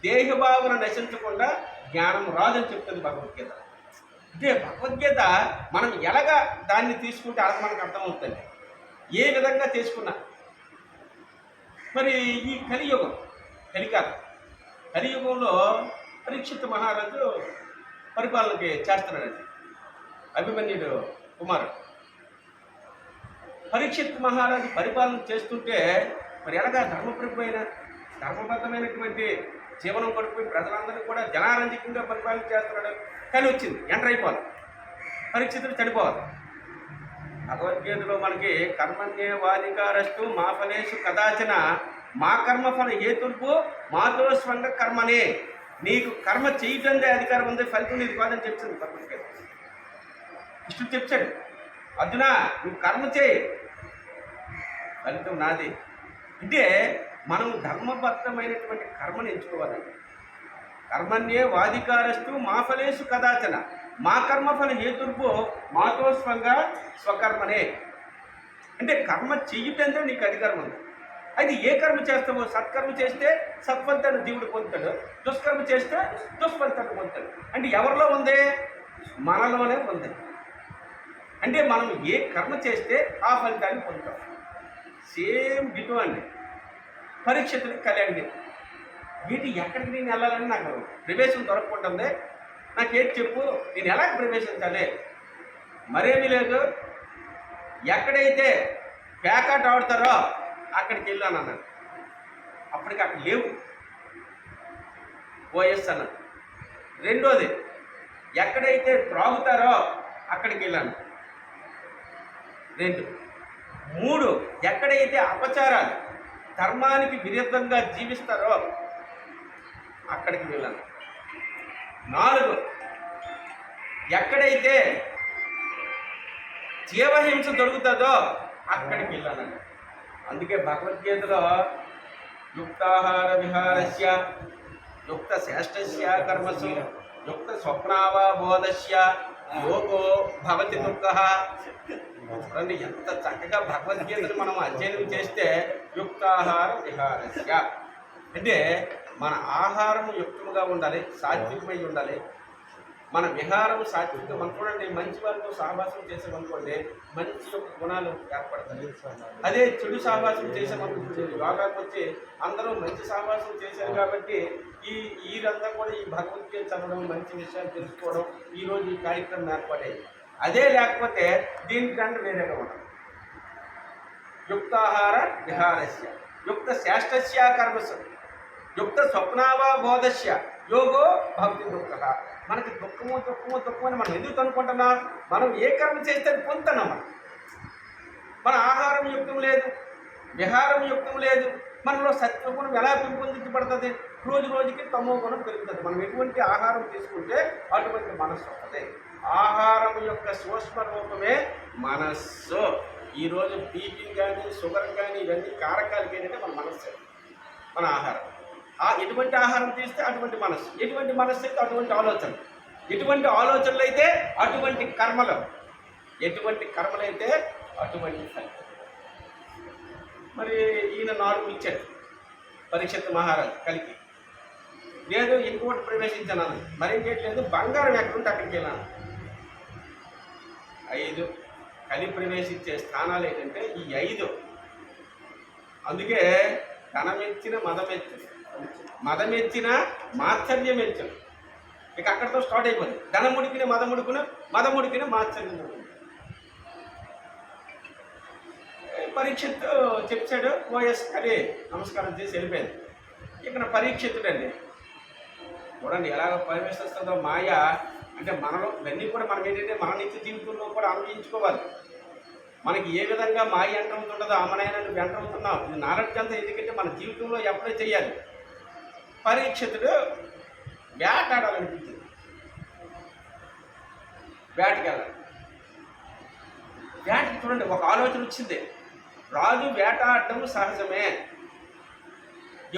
దేహభావన నశించకుండా జ్ఞానం రాదని చెప్తుంది భగవద్గీత. అంటే భగవద్గీత మనం ఎలాగా దాన్ని తీసుకుంటే అది మనకు అర్థమవుతుంది. ఏ విధంగా తీసుకున్నా మరి ఈ కలియుగంలో పరీక్షిత్ మహారాజు పరిపాలనకి చేస్తున్నాడండి. అభిమన్యుడు కుమారుడు. పరీక్షిత్ మహారాజు పరిపాలన చేస్తుంటే మరి ఎలాగా ధర్మబద్ధమైనటువంటి జీవనం గడిపోయి ప్రజలందరినీ కూడా జనారంజకంగా పరిపాలన చేస్తున్నాడు. కానీ వచ్చింది ఎంటర్ అయిపోవాలి, పరీక్షితుడు చనిపోవాలి. భగవద్గీతలో మనకి కర్మణ్యేవాధికారస్తు మా ఫలేషు కదాచన మా కర్మఫల హేతుర్పు మాతో స్వంగ కర్మనే. నీకు కర్మ చేయటందే అధికారం ఉంది, ఫలితం నీకు కాదని చెప్తుంది భగవద్గీత. కృష్ణుడు చెప్పాడు, అర్జున నువ్వు కర్మ చేయి, ఫలితం నాది. అంటే మనం ధర్మబద్ధమైనటువంటి కర్మను ఎంచుకోవాలండి. కర్మణ్యే వాధికారస్తు మా ఫలేషు కదాచన మా కర్మఫల హేతుర్పు మాతో స్వకర్మనే. అంటే కర్మ చెయ్యటంటే నీకు అధికారం ఉంది. అయితే ఏ కర్మ చేస్తావో, సత్కర్మ చేస్తే సత్ఫలితాన్ని జీవుడు పొందుతాడు, దుష్కర్మ చేస్తే దుష్ఫలితాన్ని పొందుతాడు. అంటే ఎవరిలో ఉంది? మనలోనే ఉంది. అంటే మనం ఏ కర్మ చేస్తే ఆ ఫలితాన్ని పొందుతాం. సేమ్ డిటో అండి పరీక్షితులకి కళ్యాణి. వీటి ఎక్కడికి నేను వెళ్ళాలని నాకు ప్రవేశం దొరకకుంటుంది, నాకేంటి చెప్పు, నేను ఎలా ప్రవేశించాలి? మరేమీ లేదు, ఎక్కడైతే ప్యాకాట్ ఆడుతారో అక్కడికి వెళ్ళాను అన్నాడు. అప్పటికి అక్కడ లేవు ఓఎస్ అన్నాడు. రెండోది, ఎక్కడైతే త్రాగుతారో అక్కడికి వెళ్ళాను. 2. 3, ఎక్కడైతే అపచారాలు ధర్మానికి విరుద్ధంగా జీవిస్తారో అక్కడికి వెళ్ళాను. 4, ఎక్కడైతే జీవహింస దొరుకుతుందో అక్కడికి వెళ్ళాను. అందుకే భగవద్గీతలో యుక్తాహార విహారస్య యుక్త శ్రేష్టస్య కర్మసు యుక్త స్వప్నావబోధస్య యోగో భవతి దుఃఖః. చూడండి ఎంత చక్కగా భగవద్గీతను మనం అధ్యయనం చేస్తే యుక్తాహార విహారస్య అంటే మన ఆహారం యుక్తముగా ఉండాలి, సాత్వికమై ఉండాలి. మన విహారం సాత్వికం. మనం చూడండి మంచి వారితో సహవాసం చేసామనుకోండి మంచి యొక్క గుణాలు ఏర్పడతాయి. అదే చెడు సహవాసం చేసామనుకోండి, యోగాకు వచ్చి అందరూ మంచి సహవాసం చేశారు కాబట్టి ఈరంతా కూడా ఈ భగవద్గీత చదవడం, మంచి విషయాలు తెలుసుకోవడం, ఈరోజు ఈ కార్యక్రమం ఏర్పడేది. అదే లేకపోతే దీనికంటే వేరేగా ఉండదు. యుక్తాహార విహారస్య యుక్త శ్రేష్టస్య కర్మసు యుక్త స్వప్నావబోధస్య యోగో భక్తి దుఃఖ. మనకి దుఃఖము అని మనం ఎందుకు అనుకుంటున్నా? మనం ఏ కర్మ చేస్తే అది పొందుతున్నాం. మన ఆహారం యుక్తం లేదు, విహారం యుక్తం లేదు, మనలో సత్వగుణం ఎలా పెంపొందించబడుతుంది? రోజు రోజుకి తమో గుణం పెరుగుతుంది. మనం ఎటువంటి ఆహారం తీసుకుంటే అటువంటి మనస్సు వస్తుంది. ఆహారం యొక్క సూక్ష్మ రూపమే మనస్సు. ఈరోజు బీపీ కానీ షుగర్ కానీ ఇవన్నీ కారకాలకి ఏంటంటే మన మనస్సు, మన ఆహారం. ఎటువంటి ఆహారం తీస్తే అటువంటి మనస్సు, ఎటువంటి మనస్సు అయితే అటువంటి ఆలోచన, ఎటువంటి ఆలోచనలు అయితే అటువంటి కర్మలు, ఎటువంటి కర్మలైతే అటువంటి ఫలితం. మరి ఈయన 4 ఇచ్చాడు పరీక్షిత్ మహారాజు కలికి. లేదు ఇంకోటి ప్రవేశించాను, మరేం చేయట్లేదు, బంగారం ఎక్కడుంటే అక్కడికి వెళ్ళాను. 5 కలి ప్రవేశించే స్థానాలు ఏంటంటే ఈ 5. అందుకే ధనమెచ్చిన మదమెచ్చిన మాత్సర్యం మెచ్చను. ఇక అక్కడితో స్టార్ట్ అయిపోతుంది. ధనముడికిన మదముడికిన మాత్సర్యం. పరీక్షిత్ చెప్పాడు, ఓఎస్ కలి నమస్కారం చేసి వెళ్ళిపోయింది. ఇక్కడ పరీక్షితుడండి చూడండి ఎలాగ ప్రవేశిస్తుందో మాయ. అంటే మనలో ఇవన్నీ కూడా మనం ఏంటంటే మన నిత్య జీవితంలో కూడా అనుభవించుకోవాలి. మనకి ఏ విధంగా మాయ ఎంటవుతుంటుందో ఆమెనైనా నువ్వు ఎంటవుతున్నావు. ఇది నాలెడ్జ్ అంతా ఎందుకంటే మన జీవితంలో అప్లై చేయాలి. పరీక్షితుడు వేటాడాలనిపించింది, వేటకెళ్ళాలి. వేటకి చూడండి ఒక ఆలోచన వచ్చింది, రాజు వేటాడడం సహజమే.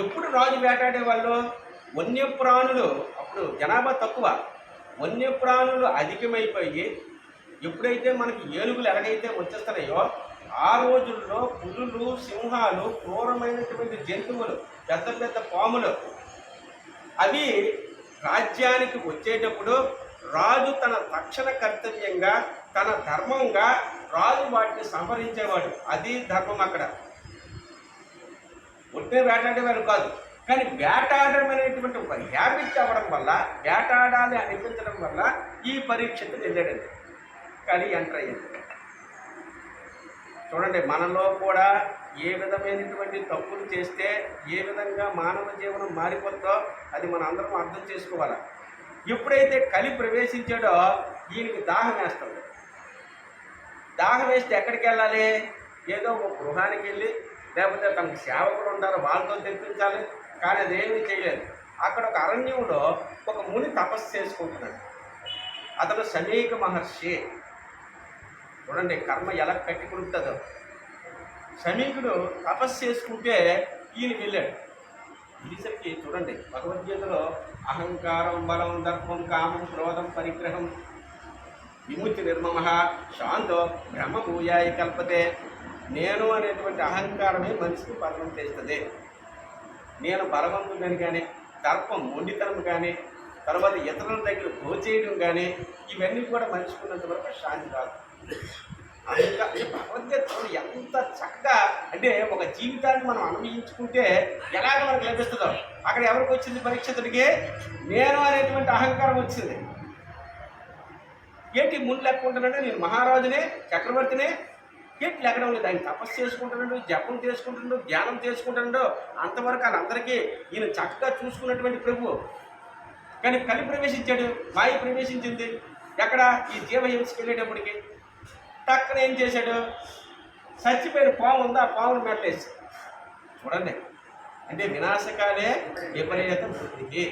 ఎప్పుడు రాజు వేటాడే వాళ్ళు వన్యప్రాణులు, అప్పుడు జనాభా తక్కువ, వన్యప్రాణులు అధికమైపోయి ఎప్పుడైతే మనకి ఏనుగులు ఎలాగైతే వచ్చేస్తున్నాయో ఆ రోజుల్లో పులులు, సింహాలు, క్రూరమైనటువంటి జంతువులు, పెద్ద పెద్ద పాములు అవి రాజ్యానికి వచ్చేటప్పుడు రాజు తన తక్షణ కర్తవ్యంగా, తన ధర్మంగా రాజు వాటిని సంహరించేవాడు. అది ధర్మం. అక్కడ ఒట్టే వేటాడేవారు కాదు. కానీ వేటాడడం అనేటువంటి ఒక హ్యాబిట్ అవ్వడం వల్ల, వేటాడాలి అనిపించడం వల్ల ఈ పరీక్షకు వెళ్ళాడండి. కలి ఎంటర్ అయ్యింది. చూడండి, మనలో కూడా ఏ విధమైనటువంటి తప్పులు చేస్తే ఏ విధంగా మానవ జీవనం మారిపోతుందో అది మన అందరం అర్థం చేసుకోవాలి. ఎప్పుడైతే కలి ప్రవేశించాడో ఈయనకి దాహం వేస్తుంది. దాహం వేస్తే ఎక్కడికి వెళ్ళాలి? ఏదో ఒక గృహానికి వెళ్ళి, లేకపోతే తనకు సేవకులు ఉండాలి, వాళ్ళతో తెప్పించాలి. కానీ అదేమీ చేయలేదు. అక్కడ ఒక అరణ్యంలో ఒక ముని తపస్సు చేసుకుంటున్నాడు. అతను శమీక మహర్షి. చూడండి కర్మ ఎలా కట్టి కుడుతుందో. శమీకుడు తపస్సు చేసుకుంటే ఈయన వెళ్ళాడు. ఈసరికి చూడండి భగవద్గీతలో అహంకారం, బలం, దర్పం, కామం, క్రోధం, పరిగ్రహం, విముక్తి నిర్మమ, శాంతో బ్రహ్మభూయాయ కల్పతే. నేను అనేటువంటి అహంకారమే మనిషికి పతనం చేస్తుంది. నేను బలవంతుడని కానీ, దర్పం మొండితనం కానీ, తర్వాత ఇతరుల దగ్గర దోచేయడం కానీ, ఇవన్నీ కూడా మనిషికున్నంత వరకు శాంతి రాదు. ఇంకా భగవద్గీత ఎంత చక్కగా అంటే ఒక జీవితాన్ని మనం అనుభవించుకుంటే ఎలాగ మనకు లభిస్తుందో. అక్కడ ఎవరికి వచ్చింది? పరీక్షితుడికి నేను అనేటువంటి అహంకారం వచ్చింది. ఏంటి ముళ్ళు లెక్కుంటున్నాడు, నేను మహారాజునే, చక్రవర్తినే, ఏంటి లెక్కడం లేదు. ఆయన తపస్సు చేసుకుంటున్నాడు, జపం చేసుకుంటున్నాడు, ధ్యానం చేసుకుంటున్నాడు. అంతవరకు వాళ్ళందరికీ ఈయన చక్కగా చూసుకున్నటువంటి ప్రభువు. కానీ కలి ప్రవేశించాడు, మాయ ప్రవేశించింది. ఎక్కడ? ఈ జీవహింసకి వెళ్ళేటప్పటికి టక్కన ఏం చేశాడు? చచ్చిపోయిన పాము ఉందా, ఆ పామును మెట్లేసి. చూడండి, అంటే వినాశకాలే విపరీత బుద్ధికి.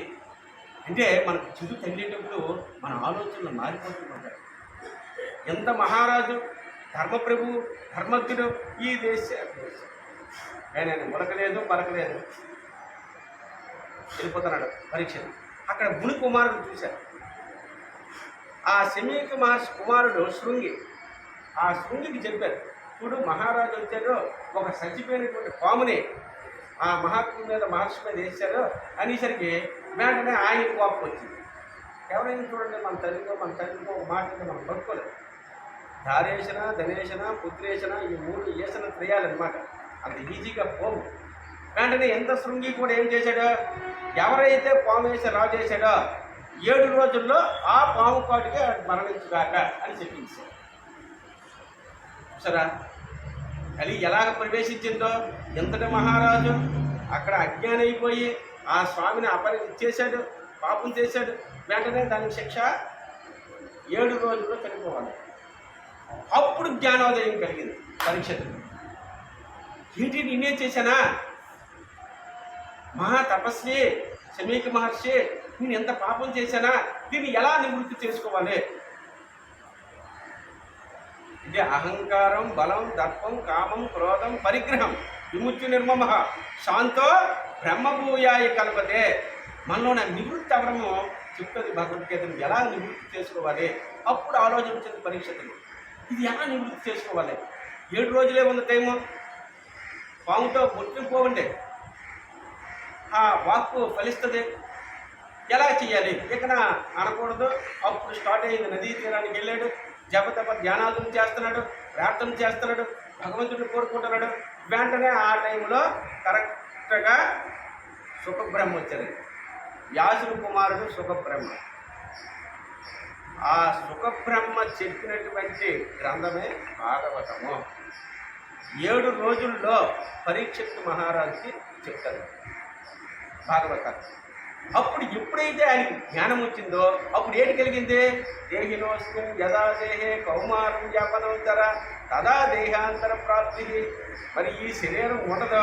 అంటే మనకు చెడు తగిలేటప్పుడు మన ఆలోచనలు మారిపోతుంటాయి. ఎంత మహారాజు, ధర్మప్రభు, ధర్మజ్ఞుడు ఈ దేశ ఆయన ఉలకలేదు పలకలేదు, వెళ్ళిపోతున్నాడు పరీక్ష. అక్కడ ముని కుమారుడు చూశారు. ఆ శమీక మహర్షి కుమారుడు శృంగి. ఆ శృంగికి చెప్పారు, చూడు మహారాజు వచ్చాడు, ఒక చచ్చిపోయినటువంటి పాముని ఆ మహాత్ముల మీద, మహర్షి మీద వేశారు అనేసరికి వెంటనే ఆయన కోపం వచ్చింది. ఎవరైనా చూడండి, మన తల్లితో ఒక మాట మనం పట్టుకోలేదు. ధారేషణ, ధనేషణ, పుత్రేషణ, ఈ 3 ఏషణ త్రయాలన్నమాట. అంత ఈజీగా పోము. వెంటనే ఎంత శృంగి కూడా ఏం చేశాడో, ఎవరైతే పాము వేసి రాజు చేశాడో 7 రోజుల్లో ఆ పాము కాటికి మరణించుగాక అని చెప్పించాడు. సరే, కలి ఎలాగ ప్రవేశించిందో, ఎంతటి మహారాజు అక్కడ అజ్ఞానం అయిపోయి ఆ స్వామిని ఇచ్చేశాడు, పాపం చేశాడు. వెంటనే దానికి శిక్ష 7 రోజుల్లో చనిపోవాలి. అప్పుడు జ్ఞానోదయం కలిగింది పరీక్షకు. ఏంటి, నేనేం చేశానా? మహా తపస్వి శమీక మహర్షి, నేను ఎంత పాపం చేశానా? దీన్ని ఎలా నివృత్తి చేసుకోవాలి? అంటే అహంకారం, బలం, దర్పం, కామం, క్రోధం, పరిగ్రహం, విముక్తి నిర్మమ, శాంతో బ్రహ్మభూయాయ కల్పతే. మనలోన నివృత్తి అవ్వడము చెప్తుంది భగవద్గీతను. ఎలా నివృత్తి చేసుకోవాలి? అప్పుడు ఆలోచించింది పరీక్షలు. ఇది ఎలా నివృత్తి చేసుకోవాలి? 7 రోజులే ఉన్న టైము. పాముతో పోవండి, ఆ వాక్కు ఫలిస్తుంది. ఎలా చేయాలి? ఇక్కడ అనకూడదు. అప్పుడు స్టార్ట్ అయ్యింది. నదీ తీరానికి వెళ్ళాడు, జపతప ధ్యానాలను చేస్తున్నాడు, ప్రార్థన చేస్తున్నాడు, భగవంతుడిని కోరుకుంటున్నాడు. వెంటనే ఆ టైంలో కరెక్ట్గా సుఖబ్రహ్మ వచ్చారు. వ్యాసుని కుమారుడు సుఖబ్రహ్మ. ఆ సుఖబ్రహ్మ చెప్పినటువంటి గ్రంథమే భాగవతము. 7 రోజుల్లో పరీక్షిత్ మహారాజుకి చెప్తారు భాగవతాన్ని. అప్పుడు ఎప్పుడైతే ఆయనకి జ్ఞానం వచ్చిందో అప్పుడు ఏంటి కలిగింది? దేహినోస్మిన్ యదా దేహే కౌమారం వ్యాపనం ధర తదా దేహాంతర ప్రాప్తి. మరి ఈ శరీరం ఉండదు,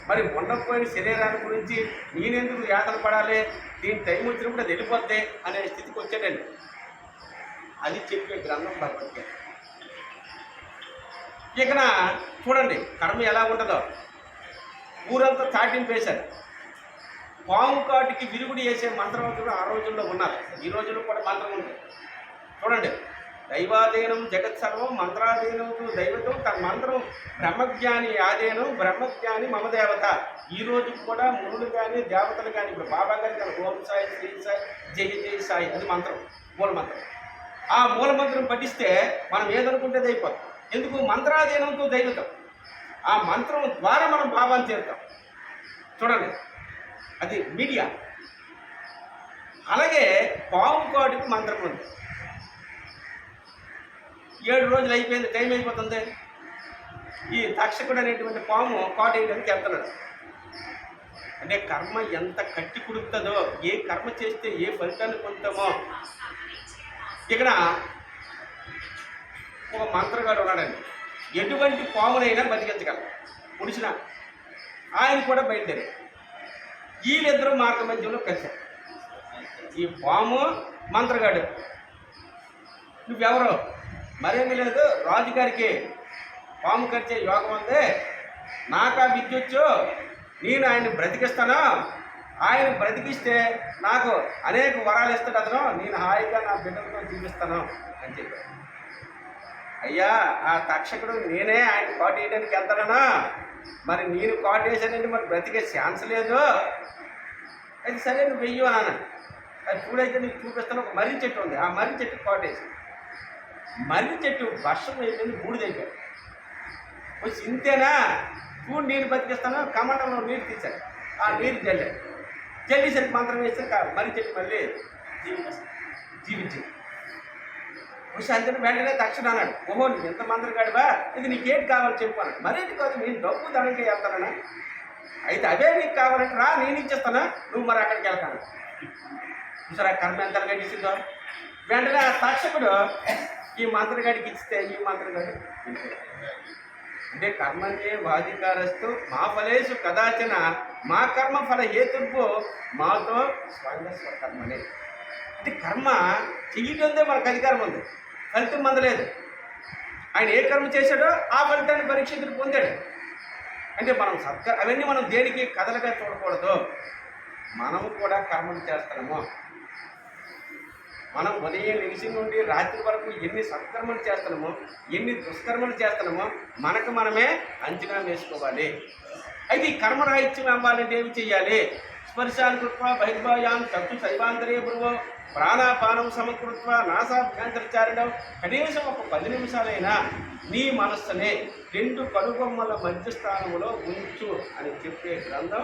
మరి ఉండకపోయిన శరీరాన్ని గురించి నేనెందుకు యాతన పడాలి? దీని టైం వచ్చినప్పుడు అది వెళ్ళిపోద్ది అనే స్థితికి వచ్చాడండి. అది చెప్పే గ్రంథం భగవద్గీత. ఇకన చూడండి కర్మ ఎలా ఉంటుందో. ఊరంతా తాటింపేశారు. పాము కాటికి విరుగుడు వేసే మంత్రవంతుడు ఆ రోజుల్లో ఉన్నారు. ఈ రోజుల్లో కూడా మంత్రం ఉంది. చూడండి, దైవాధీనం జగత్ సర్వం మంత్రాధీనం దైవతం. తన మంత్రం బ్రహ్మజ్ఞాని ఆధీనం బ్రహ్మజ్ఞాని మమ దేవత. ఈ రోజు కూడా మునులు కానీ దేవతలు కానీ, ఇప్పుడు బాబా గారి తన ఓం సాయి, శ్రీ సాయి, జై జై సాయి, అది మంత్రం, మూలమంత్రం. ఆ మూలమంత్రం పఠిస్తే మనం ఏదనుకుంటే అయిపోతాం. ఎందుకు? మంత్రాధీనంతో దైవతం. ఆ మంత్రం ద్వారా మనం భావాన్ని చేరుతాం. చూడండి, అది మీడియా. అలాగే పాము కాటికి మంత్రం ఉంది. 7 రోజులు అయిపోయింది, టైం అయిపోతుంది. ఈ తక్షకుడు అనేటువంటి పాము కాటు వేయడానికి వెళ్తున్నాడు. అంటే కర్మ ఎంత కట్టి కుడుతుందో, ఏ కర్మ చేస్తే ఏ ఫలితాన్ని పొందుతామో. ఇక్కడ ఒక మంత్రగాడు ఉన్నాడండి, ఎటువంటి పామునైనా బతికించగలరు. పుడిచిన ఆయన కూడా బయలుదేరారు. వీళ్ళిద్దరూ మార్గ మధ్యంలో కలిశారు. ఈ పాము మంత్రగాడు, నువ్వెవరో? మరేమీ లేదు, రాజుగారికి పాము కరిచే యోగం ఉంది, నాకు ఆ విద్య వచ్చు, నేను ఆయన్ని బ్రతికిస్తాను, ఆయన బ్రతికిస్తే నాకు అనేక వరాలు ఇస్తాడు అతను, నేను హాయిగా నా బిడ్డలతో జీవిస్తాను అని చెప్పాడు. అయ్యా, ఆ తక్షకుడు నేనే ఆయన కాటు వేయడానికి వెళ్తానా, మరి నేను కాటు వేసానంటే మరి బ్రతికే ఛాన్స్ లేదు. అది సరే, నువ్వు వెయ్యి అన్నాను. అది చూడైతే నీకు చూపిస్తాను. ఒక మర్రి చెట్టు ఉంది, ఆ మర్రి చెట్టు కాటు వేసి, మర్రి చెట్టు వర్షం అయిపోయింది, బూడిదైపోయాడు. వచ్చి ఇంతేనా, చూడు నేను బతికిస్తాను, కమండంలో నీరు తీశాడు, ఆ నీరు జల్లాడు. జల్లేసరికి మంత్రం వేస్తే మర్రి చెట్టు మళ్ళీ జీవించింది. వచ్చి అంతని వెంటనే తక్షణ అన్నాడు, ఓహో నువ్వు ఎంత మంత్రగాడివా, ఇది నీకేంటి కావాలి చెప్పు అన్నాడు. మరేంటి కాదు, నేను డబ్బు దానికి వెళ్తానన్నా, అయితే అవే నీకు కావాలంటే రా, నేను ఇచ్చేస్తానా, నువ్వు మరి అక్కడికి వెళ్తాను. చూసారా కర్మ ఎంత గడిచిందో. వెంటనే ఆ తక్షకుడు ఈ మంత్రగాడికి ఇస్తే ఈ మంత్రగాడు అంటే కర్మనే వాధికారస్తు మా ఫలేసు కదాచన మా కర్మ ఫల హేతుర్భో మాతో స్వకర్మనే. అంటే కర్మ చెయ్యటందే మనకు అధికారం ఉంది, ఫలితం పొందలేదు. ఆయన ఏ కర్మ చేశాడో ఆ ఫలితాన్ని పరీక్షితుడు పొందాడు. అంటే మనం అవన్నీ మనం దేనికి కథలుగా చూడకూడదు. మనము కూడా కర్మలు చేస్తున్నాము. మనం ఉదయం నిలిచి నుండి రాత్రి వరకు ఎన్ని సత్కర్మలు చేస్తున్నామో, ఎన్ని దుష్కర్మలు చేస్తున్నామో మనకు మనమే అంచనా వేసుకోవాలి. అయితే ఈ కర్మరాహిత్యం అవ్వాలంటే ఏమి చెయ్యాలి? స్పర్శాన్ని కృత్వ బహిర్భాయాం చక్షు శైవాంతరే బ్రువో ప్రాణాపానం సమకృత్వ నాసాభ్యంతరచారణం. కనీసం ఒక 10 నిమిషాలైనా నీ మనస్సునే 2 కనుబొమ్మల మధ్య స్థానంలో ఉంచు అని చెప్పే గ్రంథం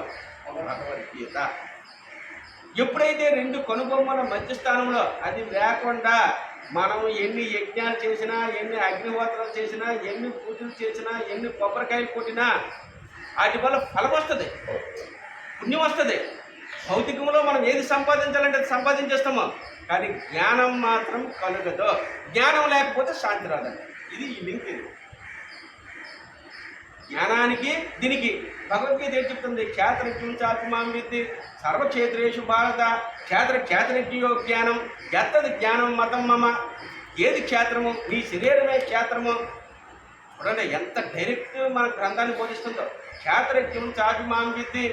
భగవద్గీత. ఎప్పుడైతే 2 కనుబొమ్మల మధ్య స్థానంలో అది లేకుండా మనం ఎన్ని యజ్ఞాలు చేసినా, ఎన్ని అగ్నిహోత్రాలు చేసినా, ఎన్ని పూజలు చేసినా, ఎన్ని కొబ్బరికాయలు కొట్టినా వాటి వల్ల ఫలం వస్తుంది, పుణ్యం వస్తుంది. భౌతికంలో మనం ఏది సంపాదించాలంటే అది సంపాదించేస్తామో, కానీ జ్ఞానం మాత్రం కలుగదు. జ్ఞానం లేకపోతే శాంతి రాదండి. ఇది ఈ లింక్. ఇది జ్ఞానానికి దీనికి భగవద్గీత ఏం చెప్తుంది? క్షేత్రజ్ఞం చాత్మాం విద్ది సర్వక్షేత్రేషు భారత క్షేత్రజ్ఞో జ్ఞానం ఎత్తది జ్ఞానం మతం మమ. ఏది క్షేత్రము? నీ శరీరమే క్షేత్రము. చూడండి ఎంత డైరెక్ట్ మన గ్రంథాన్ని బోధిస్తుందో. క్షేత్రజ్ఞం చాత్మాం విద్ది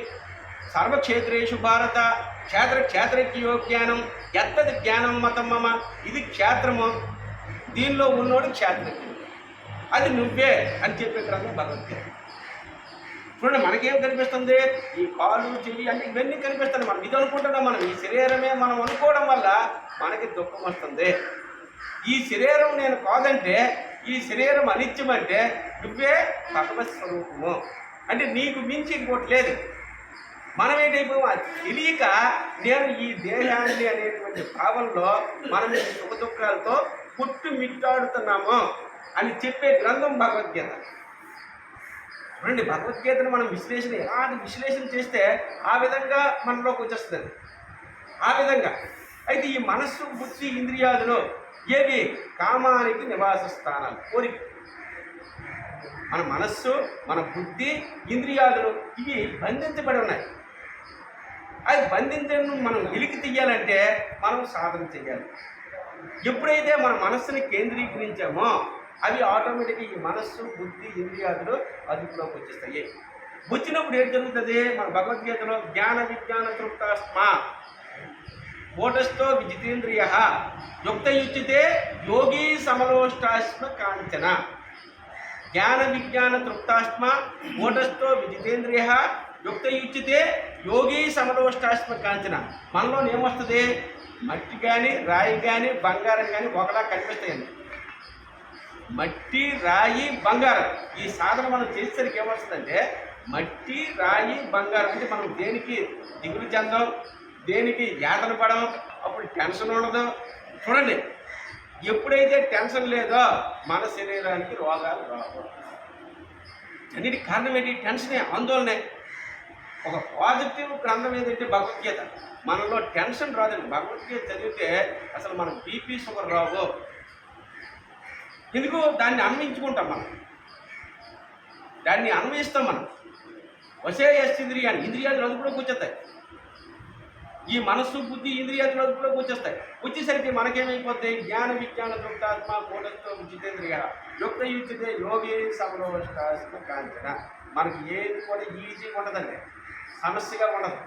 సర్వక్షేత్రేషు భారత క్షేత్రజ్ఞో జ్ఞానం ఎత్తది జ్ఞానం మతం మమ. ఇది క్షేత్రము, దీనిలో ఉన్నోడు క్షేత్రజ్ఞుడు, అది నువ్వే అని చెప్పే గ్రంథం భగవద్గీత. చూడండి మనకేం కనిపిస్తుంది? ఈ కాలు చెవి అంటే ఇవన్నీ కనిపిస్తుంది. మనం ఇది అనుకుంటున్నాం, మనం ఈ శరీరమే మనం అనుకోవడం వల్ల మనకి దుఃఖం వస్తుంది. ఈ శరీరం నేను కాదంటే, ఈ శరీరం అనిత్యం అంటే నువ్వే భగవత్ స్వరూపము. అంటే నీకు మించి ఇంకోటి లేదు. మనం ఏంటైపోయాము? అది తెలియక నేను ఈ దేహాన్ని అనేటువంటి భావంలో మనం ఈ సుఖ దుఃఖాలతో పుట్టుమిట్టాడుతున్నాము అని చెప్పే గ్రంథం భగవద్గీత. చూడండి భగవద్గీతను మనం ఎలాంటి విశ్లేషణ చేస్తే ఆ విధంగా మనలోకి వచ్చేస్తుంది. ఆ విధంగా అయితే ఈ మనస్సు, బుద్ధి, ఇంద్రియాదులు ఏవి? కామానికి నివాస స్థానాలు, కోరిక. మన మనస్సు, మన బుద్ధి, ఇంద్రియాదులు ఇవి బంధించబడి ఉన్నాయి. అది బంధించడం మనం వెలికి తీయాలంటే మనం సాధన చేయాలి. ఎప్పుడైతే మన మనస్సుని కేంద్రీకరించామో అవి ఆటోమేటిక్గా ఈ మనస్సు, బుద్ధి, ఇంద్రియాదులు అదుపులోకి వచ్చేస్తాయి. వచ్చినప్పుడు ఏం జరుగుతుంది? మన భగవద్గీతలో జ్ఞాన విజ్ఞాన తృప్తాస్మ ఓటస్థో విజితేంద్రియ యుక్తయుచ్యతే యోగీ సమలోష్టాస్మ కాంచన. జ్ఞాన విజ్ఞాన తృప్తాస్మ ఓటస్థో విజితేంద్రియ యుక్తయుచ్యతే యోగీ సమలోష్టాస్మ కాంచన. మనలో ఏమొస్తుంది? మట్టి కానీ, రాయి కానీ, బంగారం కానీ ఒకలా కనిపిస్తాయండి. మట్టి, రాయి, బంగారం ఈ సాధన మనం చేసేసరికి ఏమొస్తుందంటే మట్టి, రాయి, బంగారం అంటే మనం దేనికి దిగులు చెందాం, దేనికి యాతన పడం, అప్పుడు టెన్షన్ ఉండదు. చూడండి ఎప్పుడైతే టెన్షన్ లేదో మన శరీరానికి రోగాలు రావు. అన్నిటికి కారణం ఏంటి? టెన్షనే, ఆందోళనే. ఒక పాజిటివ్ గ్రంథం ఏదంటే భగవద్గీత. మనలో టెన్షన్ రాదండి. భగవద్గీత చదివితే అసలు మనం బీపీ షుగర్ రావు. ఎందుకు? దాన్ని అన్వయించుకుంటాం మనం, దాన్ని అన్వయిస్తాం మనం. వశే యస్తింద్రియాన్ని, ఇంద్రియాలు అదుపులో కూర్చొస్తాయి. ఈ మనస్సు బుద్ధి ఇంద్రియాలు అదుపులో కూర్చొస్తాయి. వచ్చేసరికి మనకేమైపోతాయి? జ్ఞాన విజ్ఞాన తృప్తాత్మ కూటస్థో జితేంద్రియ యుక్త యుక్తితే యోగి సమలోష్టాస్మ కాంచన. మనకి ఏది కూడా ఈజీగా ఉండదండి, సమస్యగా ఉండదు.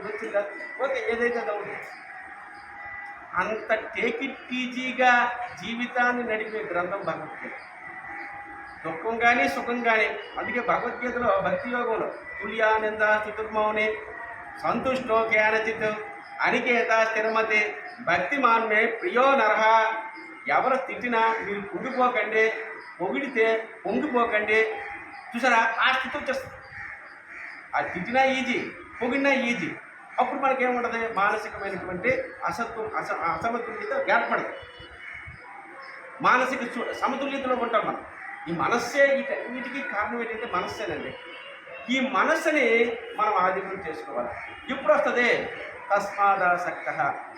వచ్చిందా పోతే ఏదైతే అవుతుంది అంత టేక్ ఇట్ ఈజీగా జీవితాన్ని నడిపే గ్రంథం భగవద్గీత. దుఃఖం కానీ సుఖం కానీ. అందుకే భగవద్గీతలో భక్తి యోగంలో తుల్యానంద చతుర్మౌని సంతుష్టో కేనచిత్ అనికేత స్థిరమతి భక్తిమాన్మే ప్రియో నరహ. ఎవరు తిట్టినా మీరు కుంగిపోకండి, పొగిడితే పొంగిపోకండి. చూసారా, ఆ స్థితి వచ్చేస్తుంది. ఆ తిట్టినా ఈజీ, పొగిడినా ఈజీ. అప్పుడు మనకేముండదు? మానసికమైనటువంటి అసమతుల్యత ఏర్పడదు. మానసిక సమతుల్యతలో ఉంటాం మనం. ఈ మనస్సే వీటన్నిటికీ కారణం ఏంటంటే మనస్సేనండి. ఈ మనస్సుని మనం ఆధీనం చేసుకోవాలి. ఇప్పుడు వస్తుంది తస్మాదాసక్త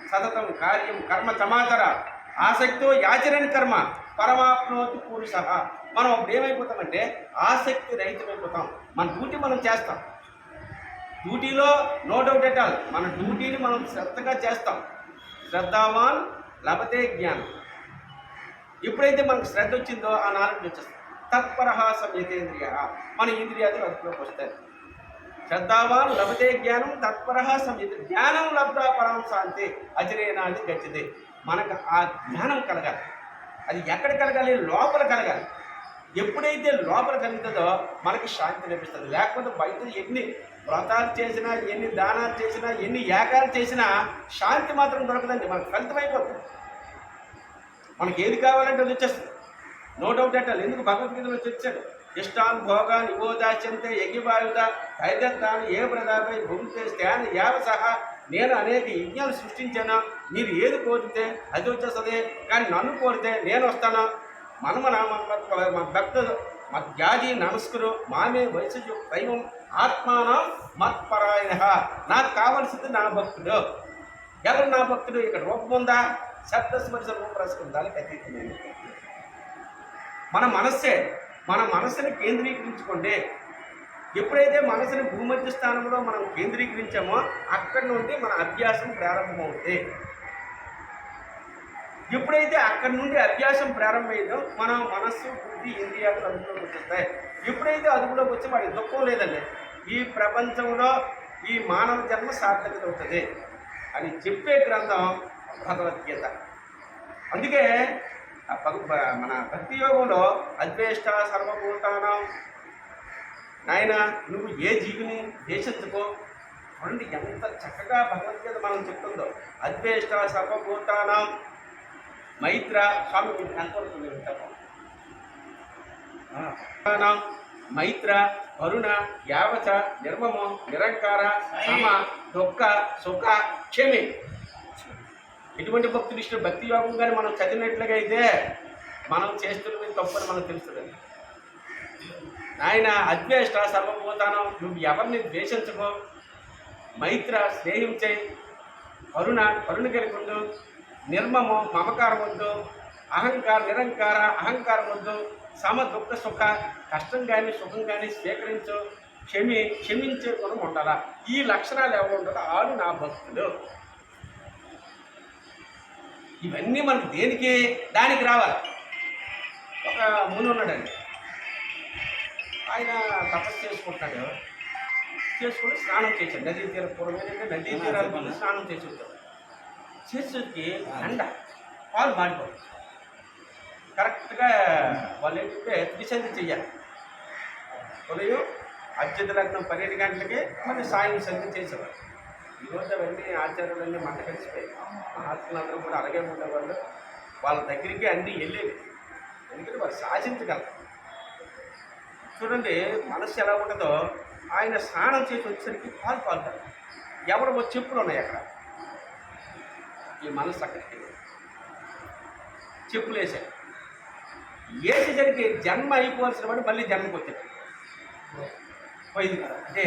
సతతం కార్యం కర్మ సమాచార ఆసక్తో యాచరణ కర్మ పరమాప్నోతి పురుష. మనం అప్పుడు ఏమైపోతామంటే ఆసక్తి రహితమైపోతాం. మన డ్యూటీ మనం చేస్తాం. డ్యూటీలో నో డౌట్ ఎట్ ఆల్ మన డ్యూటీని మనం శ్రద్ధగా చేస్తాం. శ్రద్ధావాన్ లభతే జ్ఞానం. ఎప్పుడైతే మనకు శ్రద్ధ వచ్చిందో ఆ నాలెడ్జ్ వచ్చేస్తుంది. తత్పరః సంయతేంద్రియ, మన ఇంద్రియాలు అదుపులోకి వస్తాయి. శ్రద్ధావాన్ లభతే జ్ఞానం తత్పరః సంయతే. జ్ఞానం లబ్ధా పరం శాంతి అజరేనాది గచ్చితే. మనకు ఆ జ్ఞానం కలగాలి. అది ఎక్కడ కలగాలి? లోపల కలగాలి. ఎప్పుడైతే లోపల కలుగుతుందో మనకి శాంతి లభిస్తుంది. లేకపోతే బయట ఎన్ని వ్రతాలు చేసినా, ఎన్ని దానాలు చేసినా, ఎన్ని యాగాలు చేసినా శాంతి మాత్రం దొరకదండి. మనకు ఫలితమైపోతుంది. మనకి ఏది కావాలంటే అది వచ్చేస్తుంది. నో డౌట్ అంటారు. ఎందుకు? భగవద్గీతలో చర్చాడు. ఇష్టాన్ భోగాన్ యువోదాచ్యంతే యజ్ఞవాయుధ తైదత్తాన్ని ఏ ప్రదాపై భూమితే స్థాన యావ సహా. నేను అనేక యజ్ఞాలు సృష్టించాను, మీరు ఏది కోరితే అది వచ్చేస్తుంది. కానీ నన్ను కోరితే నేను వస్తాను. మనమన మన భక్తులు మధ్యాది నమస్కరు మామే వయసు దైవం ఆత్మానం మత్పరాయణ. నాకు కావలసింది నా భక్తుడు. ఎవరు నా భక్తుడు? ఇక్కడ రూపం ఉందా? శబ్దస్పర్శ రూపరసకుందాలకి అతీతమైన మన మనస్సే. మన మనస్సుని కేంద్రీకరించుకోండి. ఎప్పుడైతే మనసుని భూమధ్య స్థానంలో మనం కేంద్రీకరించామో అక్కడి నుండి మన అభ్యాసం ప్రారంభమవుతుంది. ఎప్పుడైతే అక్కడి నుండి అభ్యాసం ప్రారంభమైందో మన మనస్సు బుద్ధి ఇంద్రియాలు అదుపులోకి వచ్చేస్తాయి. ఎప్పుడైతే అదుపులోకి వచ్చి వాడి దుఃఖం లేదండి, ఈ ప్రపంచంలో ఈ మానవ జన్మ సార్థకత అవుతుంది అని చెప్పే గ్రంథం భగవద్గీత. అందుకే మన భక్తి యోగంలో అద్వేష్ట సర్వభూతానం. నాయన నువ్వు ఏ జీవిని దేశించుకో. చూడండి ఎంత చక్కగా భగవద్గీత మనం చెప్తుందో. అద్వేష్ట సర్వభూతానం మైత్ర. స్వామి ఎంతవరకు వింటాము? మైత్ర కరుణ యావచ నిర్మమో నిరంకార సమ దుఃఖ సుఖ క్షమి. ఎటువంటి భక్తులు ఇష్టం? భక్తి యోగం కానీ మనం చదివినట్లుగా అయితే మనం చేస్తున్నది తప్పని మనకు తెలుస్తుందండి. ఆయన అద్వేష్ట సర్వభూతానం. నువ్వు ఎవరిని ద్వేషించుకో. మైత్ర స్నేహం చేయి. కరుణ కలిగి ఉండు. నిర్మమో మమకారం వద్దు. నిరంకార అహంకారం వద్దు. సమ దుఃఖ సుఖ కష్టం కానీ సుఖం కానీ స్వీకరించు. క్షమించే గుణం ఉండాలా. ఈ లక్షణాలు ఎవరు ఉండాలో ఆడు నా భక్తులు. ఇవన్నీ మనకు దేనికి దానికి రావాలి. ఒక ముని ఉన్నాడండి, ఆయన తపస్సు చేసుకుంటాడు. చేసుకుని స్నానం చేశాడు. నదీ తీర పూర్వం ఏంటంటే నదీ తీరాలు స్నానం చేసి వచ్చాడు. చేసేకి ఎండ పాలు మాడిపోతుంది. కరెక్ట్గా వాళ్ళు ఏంటంటే త్రిసంధి చెయ్యాలి. ఉదయం అత్యంత లగ్నం 12 గంటలకి మళ్ళీ సాయం సంధి చేసేవారు. ఈరోజు అవన్నీ ఆచారాలన్నీ మంట కలిసిపోయి మహాత్ములందరూ కూడా అలాగే ఉండేవాళ్ళు. వాళ్ళ దగ్గరికి అన్నీ వెళ్ళేవి. ఎందుకంటే వాళ్ళు శాసించగలరు. చూడండి మనస్సు ఎలా ఉంటుందో. ఆయన స్నానం చేసి వచ్చేసరికి పాలుతారు. ఎవరు చెప్పులు ఉన్నాయి అక్కడ. ఈ మనస్సు అక్కడికి చెప్పులు వేసాడు. వేసేసరికి జన్మ అయిపోవాల్సిన వాడు మళ్ళీ జన్మకు వచ్చాడు. పోయింది కదా. అంటే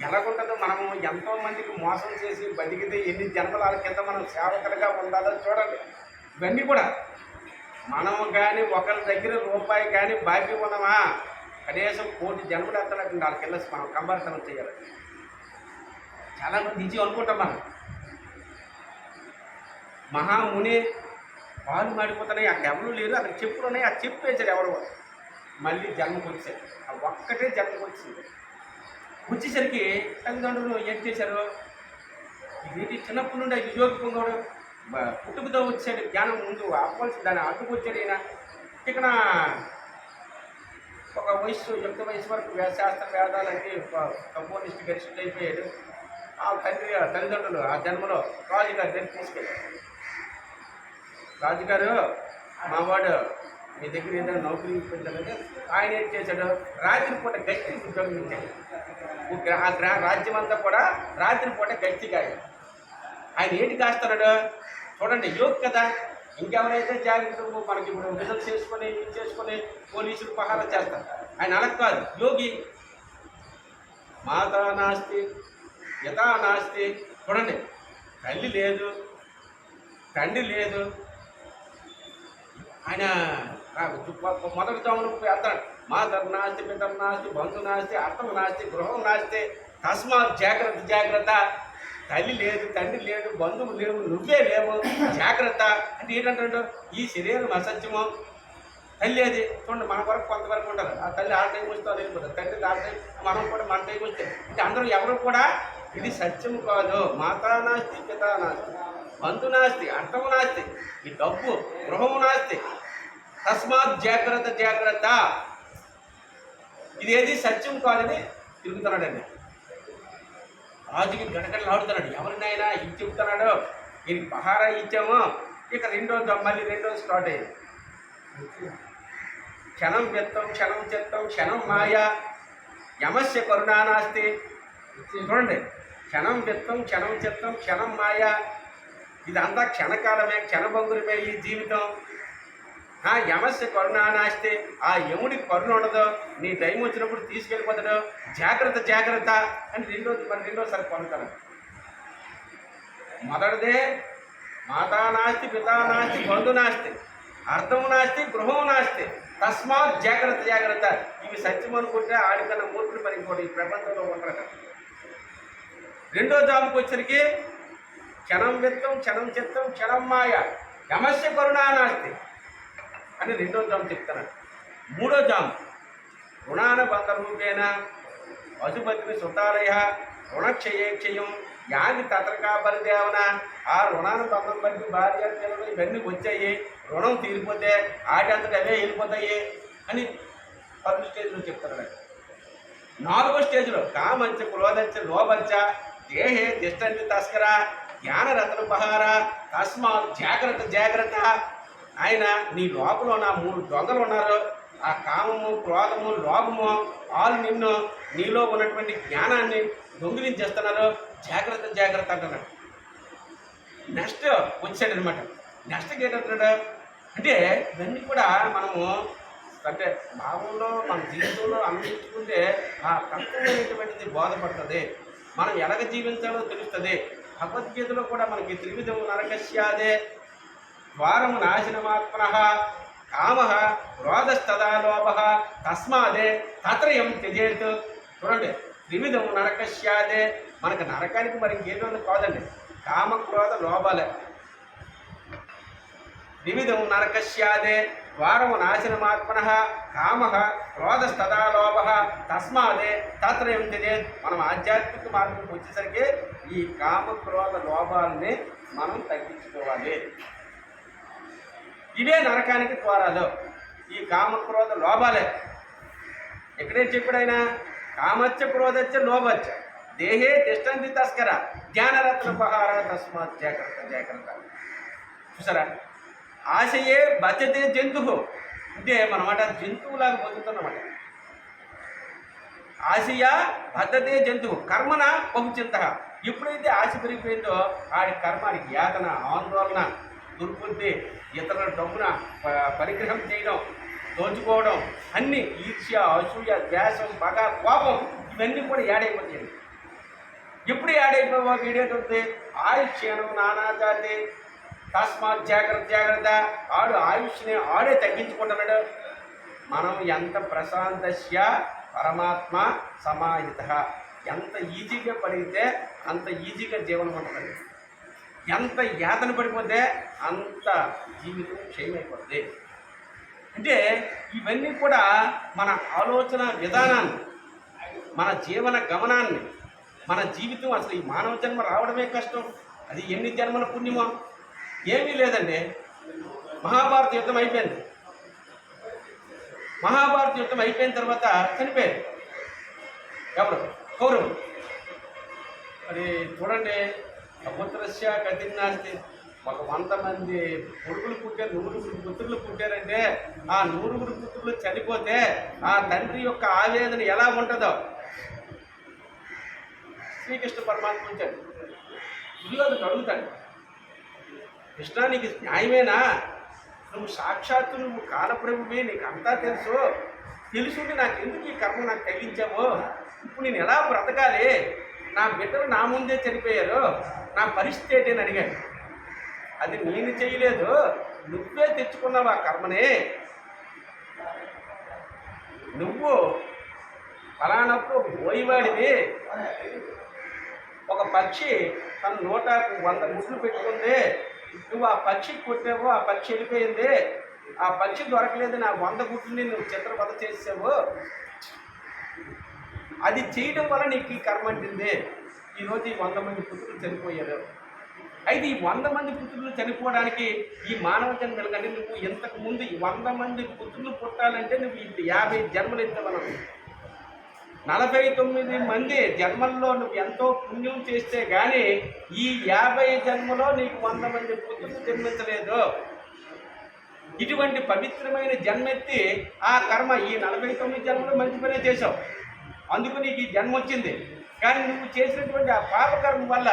ఎలాగుంటుందో మనము ఎంతో మందికి మోసం చేసి బతికితే ఎన్ని జన్మల కింద మనం సేవకులుగా ఉండాలో చూడండి. ఇవన్నీ కూడా మనము కానీ ఒకరి దగ్గర రూపాయి కానీ బాకీ ఉన్నామా కనీసం 1,000,000 జన్మలు ఎత్తడానికి 4 కిలో మనం కంబారితనం చేయాలి. చాలామంది ఈజీ అనుకుంటాం మనం. మహాముని పాలు మాడిపోతున్నాయి, అక్కడ ఎవరు లేరు, అక్కడ చెప్పులు ఉన్నాయి, ఆ చెప్పు వేసారు ఎవరు, మళ్ళీ జన్మకు వచ్చారు. ఆ ఒక్కటే జన్మకు వచ్చింది. వచ్చేసరికి తల్లిదండ్రులు ఏం చేశారు, ఇది చిన్నప్పటి నుండి అది యోగి పొందడం పుట్టుకతో వచ్చాడు జ్ఞానం, ముందు ఆపవలసి దాన్ని అడ్డుకొచ్చాడు. ఈయన ఇక్కడ ఒక వయసు యుక్త వయసు వరకు శాస్త్ర వేదాలకి కంపోనిస్ట్ గరిష్ఠుడు అయిపోయాడు. ఆ తల్లిదండ్రులు ఆ జన్మలో రాజుగారి దగ్గర తీసుకెళ్ళారు. రాజుగారు మావాడు మీ దగ్గర ఏదైనా నౌకరీ ఇప్పించాలంటే ఆయన ఏం చేశాడు, రాత్రిపూట గట్టి ఉద్యోగం ఇచ్చాడు. ఆ రాజ్యం అంతా కూడా రాత్రిపూట గట్టి కాయ. ఆయన ఏంటి కాస్తున్నాడు చూడండి, యోగి కదా. ఇంకెవరైతే జాగ్రత్తగా మనకి ఇప్పుడు రిజల్ట్ చేసుకొని పోలీసులు పహారా చేస్తారు, ఆయన అలా కాదు, యోగి. మాతా నాస్తి యథా నాస్తి. చూడండి, తల్లి లేదు, తండ్రి లేదు. ఆయన మొదటి జామును వెళ్తాడు, మాతర్ నాస్తి పితర్ నాస్తి బంధు నాస్తి అర్థం నాస్తి గృహం నాస్తి తస్మాత్ జాగ్రత్త జాగ్రత్త. తల్లి లేదు, తండ్రి లేడు, బంధువులు లేవు, నువ్వే లేవు, జాగ్రత్త. అంటే ఏంటంటాడు, ఈ శరీరం అసత్యము. తల్లి అది చూడండి, మన వరకు కొంతవరకు ఉంటారు. ఆ తల్లి ఆ టైం వస్తే వెళ్ళిపోతారు, తండ్రి ఆ టైం, మనం కూడా మన టైం వస్తే. అంటే అందరూ ఎవరు కూడా ఇది సత్యం కాదు. మాతా నాస్తి పితా నాస్తి బంధు నాస్తి అర్థము నాస్తి, ఈ డబ్బు గృహము నాస్తి, తస్మాత్ జాగ్రత్త జాగ్రత్త. ఇదేది సత్యం కాదని తిరుగుతున్నాడండి. రాజుకి గడగడలాడుతున్నాడు, ఎవరినైనా ఇది చెబుతున్నాడు, దీనికి పహారా ఇచ్చాము. ఇక మళ్ళీ రెండోది స్టార్ట్ అయ్యింది. క్షణం వ్యక్తం క్షణం చెత్తం క్షణం మాయ యమస్య కరుణానాస్తి. చూడండి, క్షణం వ్యక్తం క్షణం చెత్తం క్షణం మాయ, ఇదంతా క్షణకాలమే, క్షణభంగురమే ఈ జీవితం. యమస్య కరుణానాస్తి, ఆ యముడికి కరుణ ఉండదు, నీ టైం వచ్చినప్పుడు తీసుకెళ్ళిపోతాడు, జాగ్రత్త జాగ్రత్త అని రెండోసారి పలుకుతాడు. మొదటిదే మాతా నాస్తి పితా నాస్తి బంధు నాస్తి అర్థము నాస్తి గృహం నాస్తి తస్మాత్ జాగ్రత్త జాగ్రత్త. ఇవి సత్యం అనుకుంటే ఆడికన్నా మూర్ఖుడు మరి ఇంకోటి ఈ ప్రపంచంలో ఉండరు. రెండో జాముకి వచ్చరికి క్షణం వ్యక్తం క్షణం చిత్తం క్షణం మాయ యమస్య కరుణానాస్తి అని రెండో జాము చెప్తాను. మూడో జాము రుణాన బంధరూపేణ పశుపతిని సుతాలయ రుణక్షయేక్షయం యాది తత్రకా పరిదేవన. ఆ రుణాన్ని బంధం బట్టి భార్య పిల్లలు ఇవన్నీ వచ్చాయి, రుణం తీరిపోతే ఆటంతటి అవే వెళ్ళిపోతాయి అని 10 స్టేజ్లో చెప్తారు. 4వ స్టేజ్లో కామంచ క్రోధంచ లోభంచ దేహే తిష్టంతి తస్కర జ్ఞానరత్నపహార తస్మాత్ జాగ్రత్త జాగ్రత్త. ఆయన నీ లోపల ఉన్న 3 దొంగలు ఉన్నారు. ఆ కామము క్రోధము లోభము వాళ్ళు నీలో ఉన్నటువంటి జ్ఞానాన్ని దొంగిలించేస్తున్నారు, జాగ్రత్త జాగ్రత్త అంటున్నాడు. నెక్స్ట్ వచ్చాడు అనమాట. నెక్స్ట్ ఏంటంటున్నాడు అంటే ఇవన్నీ కూడా మనము అంటే భావంలో మన జీవితంలో అందించుకుంటే ఆ తత్వమైనటువంటిది బోధపడుతుంది, మనం ఎలాగ జీవించాలో తెలుస్తుంది. భగవద్గీతలో కూడా మనకి త్రివిధము నరకస్యాదే ద్వారము నాశనమాత్మన కామ క్రోధస్తదా లోభ తస్మాదే తత్రయం త్యజేత్. చూడండి, త్రివిధము నరకస్యాదే, మనకు నరకానికి మరి ఇంకేదో కాదండి, కామ క్రోధ లోభాలే. త్రివిధము నరకస్యాదే ద్వారము నాశనమాత్మన కామ క్రోధస్తదా లోభ తస్మాదే తత్రయం త్యజేత్. మనం ఆధ్యాత్మిక మార్గంకి వచ్చేసరికి ఈ కామ క్రోధ లోభాలని మనం తగ్గించుకోవాలి. ఇవే నరకానికి ద్వారాలు, ఈ కామక్రోధ లోభాలే. ఎక్కడేం చెప్పాడైనా కామచ్చ క్రోధచ్చ లోభచ్చ దేహే తిష్టంతి తస్కర జ్ఞానరత్నపహార తస్మాత్ జాగ్రత్త జాగ్రత్త. చూసారా, ఆశయే బచ్చతే జంతువు అంటే మనమాట జంతువులాగా బతుకుతున్నమాట. ఆశయ బద్ధతే జంతువు కర్మన బహుచింత. ఎప్పుడైతే ఆశ పెరిగిపోయిందో ఆడి కర్మానికి యాతన ఆందోళన దుర్బుద్ధి ఇతరుల డబ్బున పరిగ్రహం చేయడం దోచుకోవడం అన్నీ ఈర్ష్య అసూయ ద్వేషం పగ కోపం ఇవన్నీ కూడా యాడ్ అయిపోతాయి. ఎప్పుడు యాడ్ అయిపోవా వీడేటవుతుంది ఆయుష్యను నానాజాతి తస్మాత్ జాగ్రత్త జాగ్రత్త. ఆడు ఆయుష్ని ఆడే తగ్గించుకుంటున్నాడు. మనం ఎంత ప్రశాంతస్య పరమాత్మ సమాహిత, ఎంత ఈజీగా పడితే అంత ఈజీగా జీవనం ఉంటుంది. ఎంత యాతన పడిపోతే అంత జీవితం క్షయమైపోతుంది. అంటే ఇవన్నీ కూడా మన ఆలోచన విధానాన్ని, మన జీవన గమనాన్ని, మన జీవితం అసలు ఈ మానవ జన్మ రావడమే కష్టం. అది ఎన్ని జన్మల పుణ్యమో ఏమీ లేదండి. మహాభారత యుద్ధం అయిపోయింది. మహాభారత యుద్ధం అయిపోయిన తర్వాత చనిపోయారు ఎవరు? కౌరవులు. మరి చూడండి, సముద్రస్య గతిన్నాస్తి. ఒక 100 మంది కొడుకులు పుట్టారు, 100 పుత్రులు పుట్టారంటే ఆ 100 పుత్రులు చనిపోతే ఆ తండ్రి యొక్క ఆవేదన ఎలా ఉంటుందో శ్రీకృష్ణ పరమాత్మ వచ్చాడు. దుర్యోధనుడు అడుగుతాడు, కృష్ణ నీకు న్యాయమేనా? నువ్వు సాక్షాత్తు నువ్వు కాలప్రభువే, నీకు అంతా తెలుసుంటే నాకు ఎందుకు ఈ కర్మ నాకు తగ్గించావు? ఇప్పుడు నేను ఎలా బ్రతకాలి? నా బిడ్డలు నా ముందే చనిపోయారు, నా పరిస్థితి ఏంటని అడిగాడు. అది నేను చేయలేదు, నువ్వే తెచ్చుకున్నావు ఆ కర్మని. నువ్వు ఫలానప్పుడు పోయివాడివి. ఒక పక్షి తన 100 గుడ్లు పెట్టుకుంది, నువ్వు ఆ పక్షి కొట్టావు, ఆ పక్షి వెళ్ళిపోయింది. ఆ పక్షి దొరకలేదు, నా 100 గుడ్లని నువ్వు చిత్రవద చేసావు. అది చేయడం వల్ల నీకు ఈ కర్మ అంటుంది. ఈరోజు ఈ 100 మంది పుత్రులు చనిపోయారు. అయితే ఈ 100 మంది పుత్రులు చనిపోవడానికి ఈ మానవ జన్మలు కంటే నువ్వు ఇంతకుముందు ఈ 100 మంది పుత్రులు పుట్టాలంటే నువ్వు 50 జన్మలు ఎత్తవనం. 49 మంది జన్మల్లో నువ్వు ఎంతో పుణ్యం చేస్తే కానీ ఈ 50 జన్మలో నీకు 100 మంది పుత్రులు జన్మించలేదు. ఇటువంటి పవిత్రమైన జన్మెత్తి ఆ కర్మ ఈ 49 జన్మలో మంచి పనే చేసావు, అందుకు నీకు ఈ జన్మ వచ్చింది. కానీ నువ్వు చేసినటువంటి ఆ పాపకర్మ వల్ల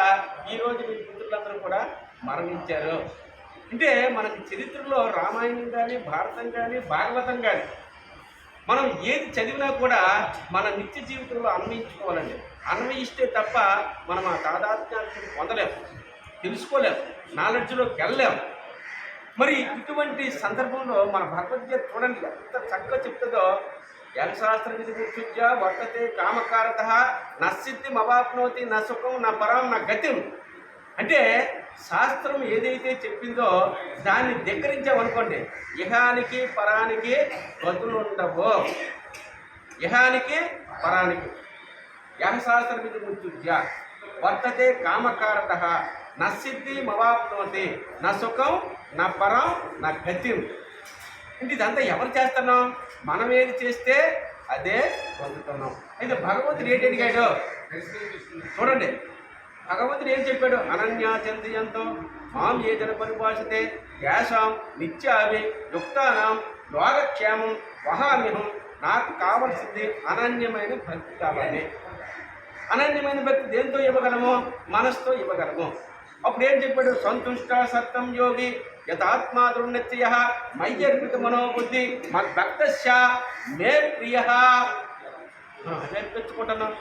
ఈరోజు నీ పుత్రులందరూ కూడా మరణించారు. అంటే మనకి చరిత్రలో రామాయణం కానీ, భారతం కానీ, భాగవతం కానీ మనం ఏది చదివినా కూడా మన నిత్య జీవితంలో అన్వయించుకోవాలండి. అన్వయిస్తే తప్ప మనం ఆ తాదాత్మ్యాన్ని పొందలేము, తెలుసుకోలేము, నాలెడ్జ్లోకి వెళ్ళలేము. మరి ఇటువంటి సందర్భంలో మన భగవద్గీత చూడండి ఎంత చక్కగా చెప్తుందో. యన్ శాస్త్ర విధి గుర్చుజ్య వర్తతే కామకారత నసిద్ధి మవాప్నోతి నా సుఖం నా పరం నా గతిం. అంటే శాస్త్రం ఏదైతే చెప్పిందో దాన్ని ధిక్కరించామనుకోండి, ఇహానికి పరానికి గతులుండవు. ఇహానికి పరానికి యన్ శాస్త్ర విధి గుర్చుజ్య వర్తతే కామకారత నసిద్ధి మవాప్నోతి నా సుఖం నా పరం నా గతిం. అంటే ఇదంతా ఎవరు చేస్తున్నాం? మనం ఏది చేస్తే అదే పొందుతున్నాం. అయితే భగవంతుడు ఏంటి అడిగాడు చూడండి. భగవంతుడు ఏం చెప్పాడు? అనన్యాచంద్రియంతో మాం ఏ జన పరిభాషతే యాసాం నిత్యావి యుక్తానాం లోకక్షేమం వహామ్యహం. నాకు కావలసింది అనన్యమైన భక్తి కావాలి. అనన్యమైన భక్తి దేంతో ఇవ్వగలము? మనసుతో ఇవ్వగలము. అప్పుడు ఏం చెప్పాడు? సంతుష్ట సత్తం యోగి యథాత్మా దృఢ్యత్య మయ్యర్పిత మనోబుద్ధి మద్భక్తస్య మే ప్రియ. అదే తెచ్చుకుంటున్నాం.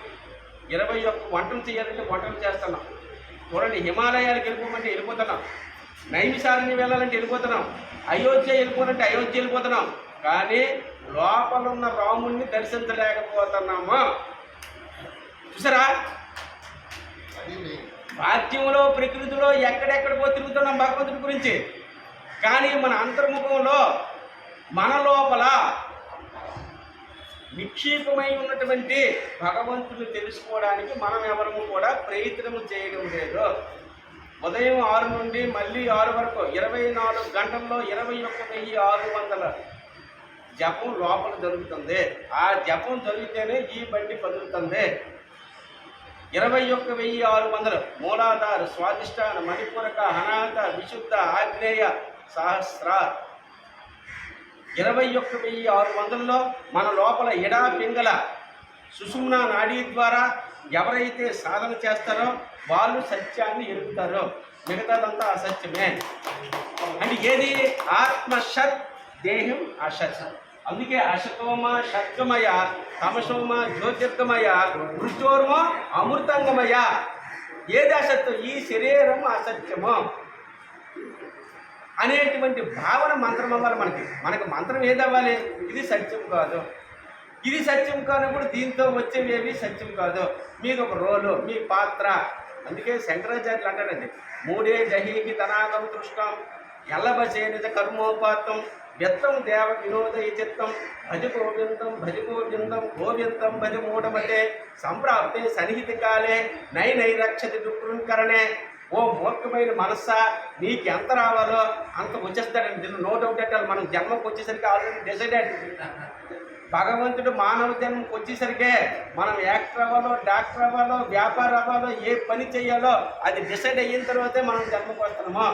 21 వంటలు చేయాలంటే వంటలు చేస్తున్నాం. చూడండి, హిమాలయాలకు వెళ్ళిపోమంటే వెళ్ళిపోతున్నాం, నైమిషారణ్యం వెళ్ళాలంటే వెళ్ళిపోతున్నాం, అయోధ్య వెళ్ళిపోవాలంటే అయోధ్య వెళ్ళిపోతున్నాం. కానీ లోపల ఉన్న రాముణ్ణి దర్శించలేకపోతున్నాము. చూసారా? వాక్యంలో ప్రకృతిలో ఎక్కడెక్కడికో తిరుగుతున్నాం భగవంతుడి గురించి. కానీ మన అంతర్ముఖంలో మన లోపల నిక్షేపమై ఉన్నటువంటి భగవంతుని తెలుసుకోవడానికి మనం ఎవరము కూడా ప్రయత్నం చేయడం లేదు. ఉదయం 6 నుండి మళ్ళీ 6 వరకు 24 గంటల్లో 21,600 జపం లోపల జరుగుతుంది. ఆ జపం జరిగితేనే ఈ బండి కదులుతుంది. 21,600 మూలాధార, స్వాదిష్టాన, మణిపూరక, అనాథ, విశుద్ధ, ఆగ్నేయ, సహస్ర. 21,600లో మన లోపల ఎడా పింగళ సుషుమ్న నాడీ ద్వారా ఎవరైతే సాధన చేస్తారో వాళ్ళు సత్యాన్ని ఎరుగుతారో, మిగతాదంతా అసత్యమే. అంటే ఏది? ఆత్మ షత్, దేహం అసత్. అందుకే అశతోమ షట్కమయ, తమసోమ జ్యోతిర్గమయ, మృత్యోర్మ అమృతంగమయ. ఏది అసత్యం? ఈ శరీరం అసత్యము అనేటువంటి భావన మంత్రం అవ్వాలి. మనకి మంత్రం ఏదవ్వాలి? ఇది సత్యం కాదు, ఇది సత్యం కానప్పుడు దీంతో వచ్చేవేవి సత్యం కాదు. మీది ఒక రోలు, మీ పాత్ర. అందుకే శంకరాచార్యులు అంటారండి, మూడే జహీకి ధనాగం దృష్టం ఎల్లభసేనిజ కర్మోపాత్తం వ్యత్తం దేవ వినోదయ చిత్తం భజ గోవిందం భజ గోవిందం గోవిందం భజ మూఢమతే సంప్రాప్తే సన్నిహిత కాలే నై నైరక్షతి దుఃఖకరణే. ఓ మూర్ఖమైన మనస్సా, నీకు ఎంత రావాలో అంత వచ్చేస్తాడండి. దీన్ని నో డౌట్ పెట్టాలి. మనం జన్మకు వచ్చేసరికి ఆల్రెడీ డిసైడెడ్. భగవంతుడు మానవ జన్మకు వచ్చేసరికే మనం యాక్టర్ అవ్వాలో, డాక్టర్ అవ్వాలో, వ్యాపారం అవ్వాలో, ఏ పని చేయాలో అది డిసైడ్ అయిన తర్వాతే మనం జన్మకు వస్తున్నాము.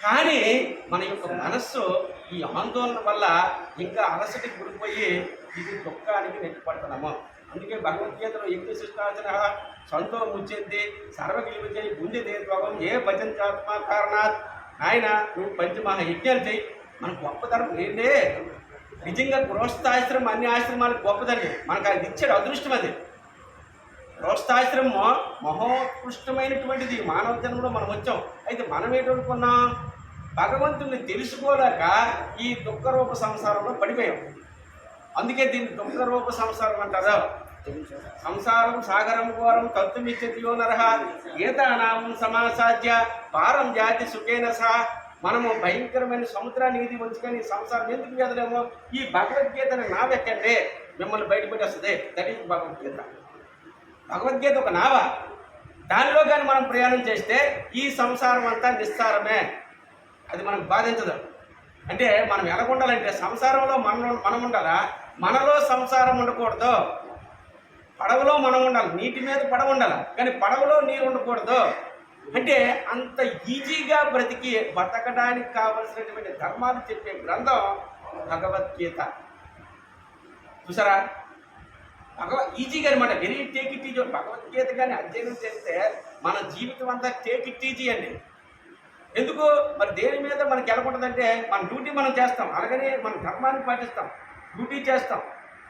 కానీ మన యొక్క మనస్సు ఈ ఆందోళన వల్ల ఇంకా అలసటికి గురిపోయి ఇది దుఃఖానికి నెట్టిపడుతున్నాము. అందుకే భగవద్గీతలో యజ్ఞ శిష్టాచన సొంతో ముచ్చింది సర్వకీలు చేయి గుంజెదే త్వగం ఏ భజంత్యాత్మ కారణాత్. ఆయన నువ్వు పంచమహా యజ్ఞాలు చేయి. మనకు గొప్పతనం ఏంటే నిజంగా గృహస్థాశ్రమం అన్ని ఆశ్రమాలకు గొప్పదండి. మనకు అది ఇచ్చాడు అదృష్టం. అది గృహస్థాశ్రమం మహోత్కృష్టమైనటువంటిది. మానవ జన్మలో మనం వచ్చాం. అయితే మనం ఏంటనుకున్నాం? భగవంతుని తెలుసుకోలేక ఈ దుఃఖరూప సంసారంలో పడిపోయాం. అందుకే దీన్ని దుఃఖరూప సంసారం అంటారు. సంసారం సాగరం ఘోరం తత్తుమిచ్చతియో నరహ గీతానామం సమాసాధ్య పారం జాతి సుఖేన సహ. మనము భయంకరమైన సముద్రాన్ని ఇది ఉంచుకొని సంసారం ఎందుకు వేదలేమో ఈ భగవద్గీతని నావెక్కండి, మిమ్మల్ని బయటపెట్టేస్తుంది. That is Bhagavadgita. భగవద్గీత ఒక నావ. దానిలో కానీ మనం ప్రయాణం చేస్తే ఈ సంసారం అంతా నిస్సారమే. అది మనకు బాధించదు. అంటే మనం ఎలా ఉండాలంటే సంసారంలో మనం ఉండాలా, మనలో సంసారం ఉండకూడదు. పడవలో మనం ఉండాలి, నీటి మీద పడవ ఉండాలి, కానీ పడవలో నీరు ఉండకూడదు. అంటే అంత ఈజీగా బతకడానికి కావలసినటువంటి ధర్మాలు చెప్పే గ్రంథం భగవద్గీత. చూసారా? ఈజీగా అనమాట. Very take it easy. Bhagavad Gita కానీ అధ్యయనం చేస్తే మన జీవితం అంతా టేక్ ఇట్ ఈజీ అండి. ఎందుకు? మరి దేని మీద మనకి ఎలా ఉంటుందంటే మన డ్యూటీ మనం చేస్తాం, అలాగనే మన ధర్మాన్ని పాటిస్తాం, డ్యూటీ చేస్తాం.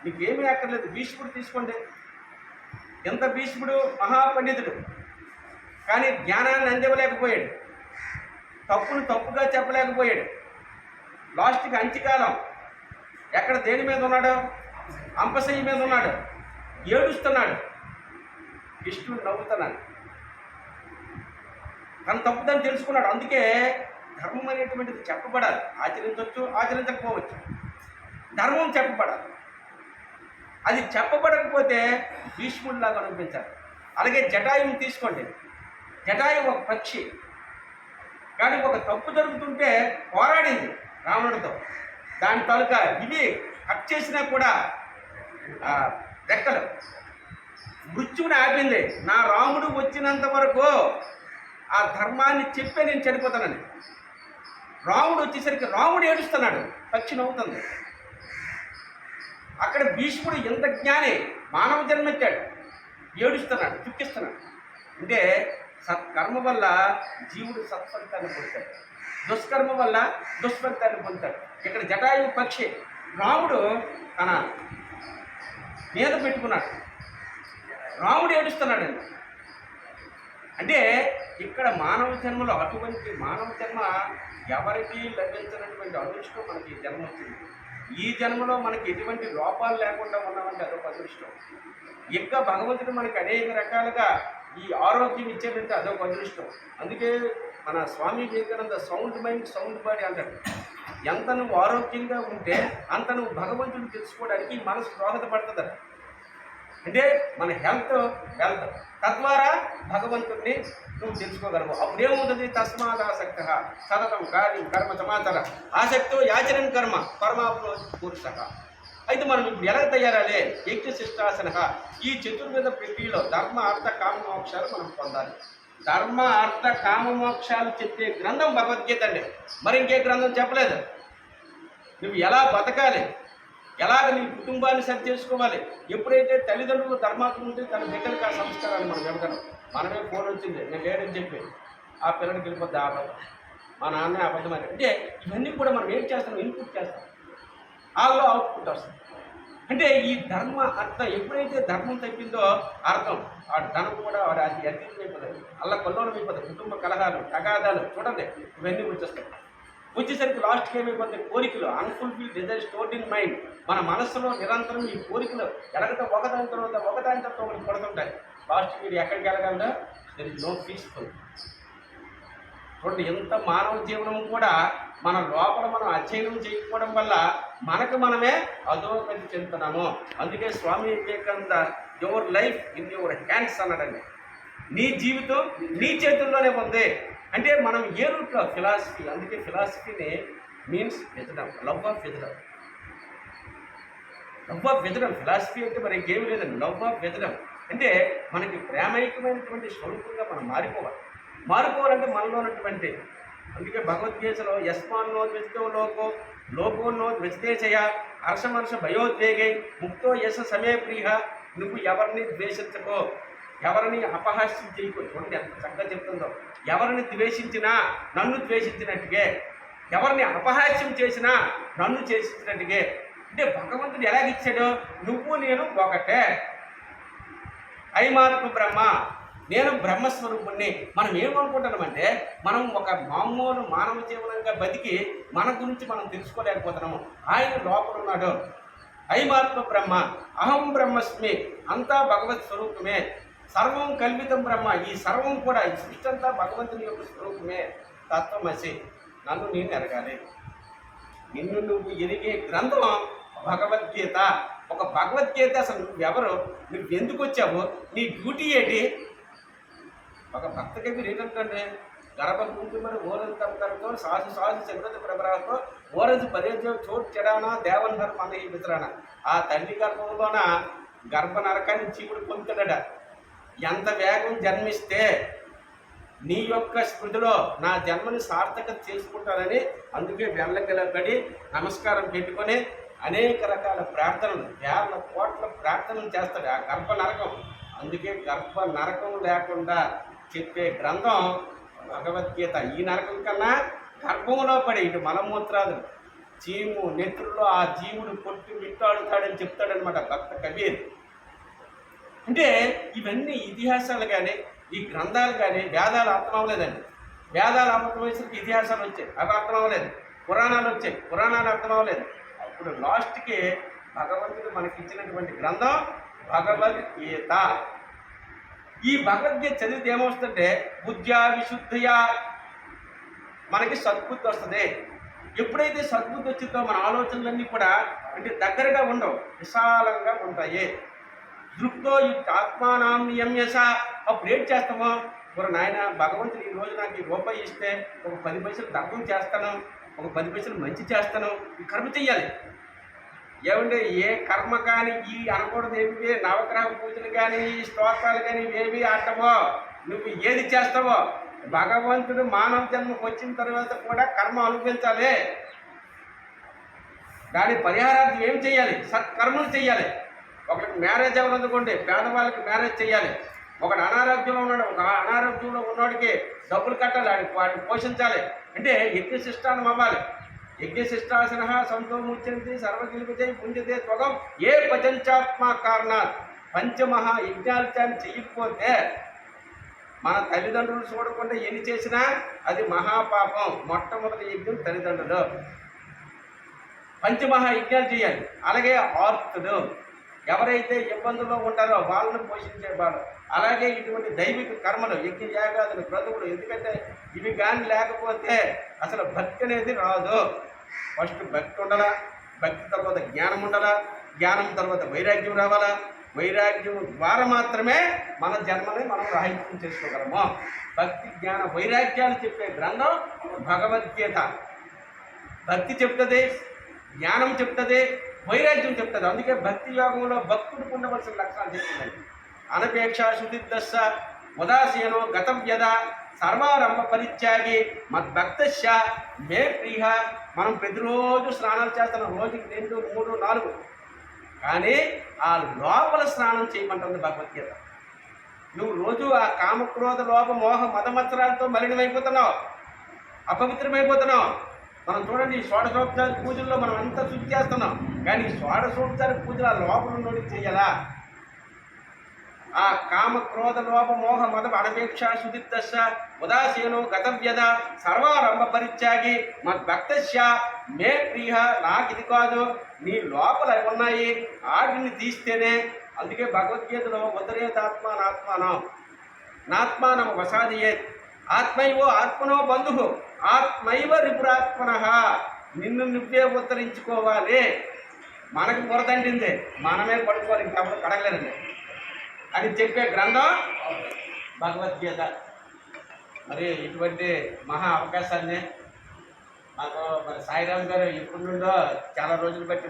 మీకు ఏమీ అక్కర్లేదు. భీష్ముడు తీసుకోండి. ఎంత భీష్ముడు మహాపండితుడు, కానీ జ్ఞానాన్ని అందివ్వలేకపోయాడు, తప్పును తప్పుగా చెప్పలేకపోయాడు. లాస్ట్కి అంత్యకాలం ఎక్కడ దేని మీద ఉన్నాడు? అంపశయ్య మీద ఉన్నాడు, ఏడుస్తున్నాడు. కృష్ణుడు నవ్వుతున్నాడు. తన తప్పుదని తెలుసుకున్నాడు. అందుకే ధర్మం అనేటువంటిది చెప్పబడాలి. ఆచరించవచ్చు, ఆచరించకపోవచ్చు. ధర్మం చెప్పబడాలి. అది చెప్పబడకపోతే భీష్ముడిలాగా అనిపించాలి. అలాగే జటాయువుని తీసుకోండి. జటాయువు ఒక పక్షి, కానీ ఒక తప్పు జరుగుతుంటే పోరాడింది రావణుడితో. దాని తాలూకా ఇవి కట్ చేసినా కూడా రెక్కలు మృత్యువుని ఆపింది. నా రాముడు వచ్చినంత వరకు ఆ ధర్మాన్ని చెప్పే నేను చనిపోతానని. రాముడు వచ్చేసరికి రాముడు ఏడుస్తున్నాడు, పక్షి నవ్వుతుంది. అక్కడ భీష్ముడు ఎంత జ్ఞాని, మానవ జన్మెత్తాడు, ఏడుస్తున్నాడు, దుఃఖిస్తున్నాడు. అంటే సత్కర్మ వల్ల జీవుడు సత్ఫలితాన్ని పొందుతాడు, దుష్కర్మ వల్ల దుష్ఫలితాన్ని పొందుతాడు. ఇక్కడ జటాయువు పక్షి, రాముడు తన మీద పెట్టుకున్నాడు, రాముడు ఏడుస్తున్నాడండి. అంటే ఇక్కడ మానవ జన్మలో అటువంటి మానవ జన్మ ఎవరికి లభించినటువంటి అదృష్టం మనకి జన్మ వచ్చింది. ఈ జన్మలో మనకి ఎటువంటి లోపాలు లేకుండా ఉన్నామంటే అదొక అదృష్టం. ఇంకా భగవంతుడు మనకి అనేక రకాలుగా ఈ ఆరోగ్యం ఇచ్చేటంటే అదొక అదృష్టం. అందుకే మన Swami Vivekananda sound mind sound body అంటాడు. ఎంత నువ్వు ఆరోగ్యంగా ఉంటే అంత నువ్వు భగవంతుడిని తెలుసుకోవడానికి మనసు దోహదపడుతుంది. అంటే మన హెల్త్ తద్వారా భగవంతుడిని నువ్వు తెలుసుకోగలవు. అప్పుడేమవుతుంది? తస్మాదాసక్త సతతం కార్యం కర్మ సమాచార ఆసక్తో యాచనం కర్మ పరమాత్మ పురుష. అయితే మనం ఇప్పుడు ఎలా తయారాలి? యజ్ఞ శిష్టాసన. ఈ చతుర్వేద ప్రక్రియలో ధర్మ అర్థ కామ మోక్షాలు మనం పొందాలి. ధర్మ అర్థ కామ మోక్షాలు చెప్పే గ్రంథం భగవద్గీత అండి. మరి ఇంకే గ్రంథం చెప్పలేదు. నువ్వు ఎలా బతకాలి, ఎలాగ నీ కుటుంబాన్ని సరి చేసుకోవాలి. ఎప్పుడైతే తల్లిదండ్రులు ధర్మాత్మ ఉంటే తన దగ్గరికి ఆ సంస్కారాన్ని మనం ఇవ్వగలం. మనమే ఫోన్ వచ్చింది, నేను లేడని చెప్పి ఆ పిల్లడికి వెళ్ళిపోద్ది అబద్ధం, మా నాన్నే అబద్ధం అని. అంటే ఇవన్నీ కూడా మనం ఏం చేస్తాం? ఇన్పుట్ చేస్తాం. వాళ్ళలో అవుట్పుట్ వస్తుంది. అంటే ఈ ధర్మ అర్థం ఎప్పుడైతే ధర్మం తప్పిందో అర్థం వాడు ధనం కూడా వాడు అది అతీతమైపోతుంది, అల్ల కొల్లోలం అయిపోతుంది, కుటుంబ కలహాలు తగాదాలు చూడండి ఇవన్నీ వచ్చేస్తాయి. వచ్చేసరికి లాస్ట్కి ఏమైపోతాయి, కోరికలు unfulfil Dzire stored in mind. మన మనసులో నిరంతరం ఈ కోరికలు ఎలాగైతే ఒకదాని తర్వాత ఒకటి పడుతుంటాయి. లాస్ట్ మీరు ఎక్కడికి వెళ్ళగలరా, దెర్ ఇస్ నో పీస్ఫుల్. చూడండి ఎంత మానవ జీవనం కూడా మన లోపల మనం అధ్యయనం చేయకపోవడం వల్ల మనకు మనమే అధోగతి చెందుతున్నాము. అందుకే Swami Vivekananda your life in your hands అన్నాడండి. నీ జీవితం నీ చేతుల్లోనే ఉంది. అంటే మనం ఏ రూట్లో ఫిలాసఫీ, అందుకే ఫిలాసఫీని మీన్స్ వెతడం, లవ్ ఆఫ్ వెతడం. లవ్ ఆఫ్ వెతడం ఫిలాసఫీ అంటే మరి ఇంకేమి లేదండి, లవ్ ఆఫ్ వెతడం అంటే మనకి ప్రేమైకమైనటువంటి స్వరూపంగా మనం మారిపోవాలంటే మనలో ఉన్నటువంటి, అందుకే భగవద్గీతలో యస్మాన్నోద్వితో లోకోన్నోద్వితే చయ హర్షమర్ష భయోద్వేగై ముక్తో యశ సమే ప్రియ. నువ్వు ఎవరిని ద్వేషించకో, ఎవరిని అపహాస్యం చేయకో. చూడండి ఎంత చక్కగా చెప్తుందో, ఎవరిని ద్వేషించినా నన్ను ద్వేషించినట్టుగే, ఎవరిని అపహాస్యం చేసినా నన్ను చేసించినట్టుగే. అంటే భగవంతుడు ఎలాగిచ్చాడో, నువ్వు నేను ఒకటే, ఐమాత్మ బ్రహ్మ, నేను బ్రహ్మస్వరూపుణ్ణి. మనం ఏమనుకుంటున్నామంటే మనం ఒక మామూలు మానవ జీవనంగా బతికి మన గురించి మనం తెలుసుకోలేకపోతున్నాము. ఆయన లోపల ఉన్నాడు, ఐమాత్మ బ్రహ్మ, అహం బ్రహ్మస్మి, అంతా భగవత్ స్వరూపమే, సర్వం కల్పితం బ్రహ్మ, ఈ సర్వం కూడా ఈ సృష్టి అంతా భగవంతుని యొక్క స్వరూపమే, తత్వమసి, నన్ను నేను ఎరగాలి. నిన్ను నువ్వు ఎరిగే గ్రంథం భగవద్గీత. ఒక భగవద్గీత అసలు నువ్వెవరు, నువ్వు ఎందుకు వచ్చావు, నీ డ్యూటీ ఏంటి? ఒక భక్త కవి ఏంటంటే గర్భగుంటి మరి ఓరజు తమతో సాసు చంద్రత ప్రభరాతో ఓరజు పదేజో చోటు చెడానా దేవన్హర్ మన ఈ మిత్రాన. ఆ తల్లి గర్భంలోన గర్భ నరకాన్ని చీపుడు పొందుతాడట. ఎంత వేగం జన్మిస్తే నీ యొక్క స్మృతిలో నా జన్మని సార్థకత చేసుకుంటానని, అందుకే వెళ్ళగలబడి నమస్కారం పెట్టుకొని అనేక రకాల ప్రార్థనలు, వేల కోట్ల ప్రార్థనలు చేస్తాడు ఆ గర్భ నరకం. అందుకే గర్భ నరకం లేకుండా చెప్పే గ్రంథం భగవద్గీత. ఈ నరకం కన్నా గర్భంలో పడి ఇటు మలమూత్రాలు చీము నెత్తుల్లో ఆ జీవుడు కొట్టి మిట్టాడుతాడని చెప్తాడనమాట భక్త కబీర్. అంటే ఇవన్నీ ఇతిహాసాలు కానీ ఈ గ్రంథాలు కానీ వేదాలు అర్థం అవ్వలేదండి. వేదాలు అర్థమయ్యేసరికి ఇతిహాసాలు వచ్చాయి, అవి అర్థం అవ్వలేదు. పురాణాలు వచ్చాయి, పురాణాలు అర్థం అవ్వలేదు. అప్పుడు లాస్ట్కి భగవంతుడు మనకి ఇచ్చినటువంటి గ్రంథం భగవద్గీత. ఈ భగవద్గీత చదివితే ఏమొస్తుందంటే బుద్ధ్యా విశుద్ధియా మనకి సద్బుద్ధి వస్తుంది. ఎప్పుడైతే సద్బుద్ధి వచ్చిందో మన ఆలోచనలన్నీ కూడా అంటే దగ్గరగా ఉండవు, విశాలంగా ఉంటాయి. దృక్తో ఆత్మానాం నియమ్యస. అప్పుడు ఏం చేస్తామో, ఇప్పుడు నాయన భగవంతుడు ఈరోజు నాకు ఈ రూపాయి ఇస్తే ఒక 10 పైసలు ధర్మం చేస్తాను, ఒక 10 పైసలు మంచి చేస్తాను, ఈ కర్మ చెయ్యాలి. ఏమంటే ఏ కర్మ కానీ ఈ అనకూడదు ఏమి, నవగ్రహ పూజలు కానీ స్తోత్రాలు కానీ ఏవి ఆటవో, నువ్వు ఏది చేస్తావో భగవంతుడు మానవ జన్మకు వచ్చిన తర్వాత కూడా కర్మ అనుభవించాలి. దాని పరిహారార్థం ఏం చేయాలి, సత్కర్మలు చేయాలి. ఒకరికి మ్యారేజ్ అవ్వాలనుకోండి, పేదవాళ్ళకి మ్యారేజ్ చేయాలి. ఒకడు అనారోగ్యంలో ఉన్నాడు, ఒక అనారోగ్యంలో ఉన్నవాడికి డబ్బులు కట్టాలి, వాడిని పోషించాలి. అంటే యజ్ఞశిష్టానం అవ్వాలి. యజ్ఞశిష్టాసన సంతోముచ్యంతి సర్వగిలిపై పుంజతే త్వగం ఏ పచంచాత్మ కారణాత్. పంచమహా యజ్ఞాలు చెయ్యకపోతే మన తల్లిదండ్రులు చూడకుండా ఎన్ని చేసినా అది మహాపాపం. మొట్టమొదటి యజ్ఞం తల్లిదండ్రులు. పంచమహా యజ్ఞాలు చేయాలి. అలాగే ఆర్తుడు, ఎవరైతే ఇబ్బందుల్లో ఉంటారో వాళ్ళను పోషించేవాడు. అలాగే ఇటువంటి దైవిక కర్మలు, యజ్ఞ యాగాదులు, బ్రతుకులు. ఎందుకంటే ఇవి కానీ లేకపోతే అసలు భక్తి అనేది రాదు. ఫస్ట్ భక్తి ఉండాలా, భక్తి తర్వాత జ్ఞానం ఉండాలా, జ్ఞానం తర్వాత వైరాగ్యం రావాలా, వైరాగ్యం ద్వారా మాత్రమే మన జన్మని మనం రాహిత్యం చేసుకోగలము. భక్తి జ్ఞాన వైరాగ్యాలు చెప్పే గ్రంథం భగవద్గీత. భక్తి చెప్తుంది, జ్ఞానం చెప్తుంది, వైరాగ్యం చెప్తుంది. అందుకే భక్తి యోగంలో భక్తుడికి ఉండవలసిన లక్షణాలు చెప్తుందండి. అనపేక్ష శుద్ధిదశ ఉదాసీనో గతం యద సర్వారంభ పరిత్యాగి మద్భక్తశ్చ మే ప్రియ. మనం ప్రతిరోజు స్నానాలు చేస్తున్నాం, రోజుకి 2, 3, 4. కానీ ఆ లోపల స్నానం చేయమంటుంది భగవద్గీత. నువ్వు రోజు ఆ కామక్రోధ లోప మోహ మదమత్సరాలతో మలినమైపోతున్నావు, అపవిత్రమైపోతున్నావు. మనం చూడండి, షోడశోపచార పూజల్లో మనం అంతా శుద్ధి చేస్తున్నాం. కానీ షోడశోపచార పూజలు ఆ లోపల నుండి చెయ్యాలా? ఆ కామ క్రోధ లోప మోహ మద అనపేక్ష సుదిత్తస్య ఉదాసీనో గతవ్యద సర్వారంభ పరిత్యాగి మద్భక్తస్య మే ప్రియ. నాకు ఇది కాదు, నీ లోపల ఉన్నాయి, వాటిని తీస్తేనే. అందుకే భగవద్గీతలో ఉత్తరేతాత్మానాత్మానం నాత్మానం వసాదియేత్ ఆత్మైవో ఆత్మనో బంధు ఆత్మైవ రిపురాత్మన. నిన్ను నువ్వే ఉత్తరించుకోవాలి. మనకు పొరదండిందే, మనమే పడుకోవాలి, ఇంకెప్పుడు కడగలేదండి అని చెప్పే గ్రంథం భగవద్గీత. మరి ఇటువంటి మహా అవకాశాన్ని మాకు మరి సాయిరామ్ గారు ఎప్పటి నుండో చాలా రోజులు బట్టి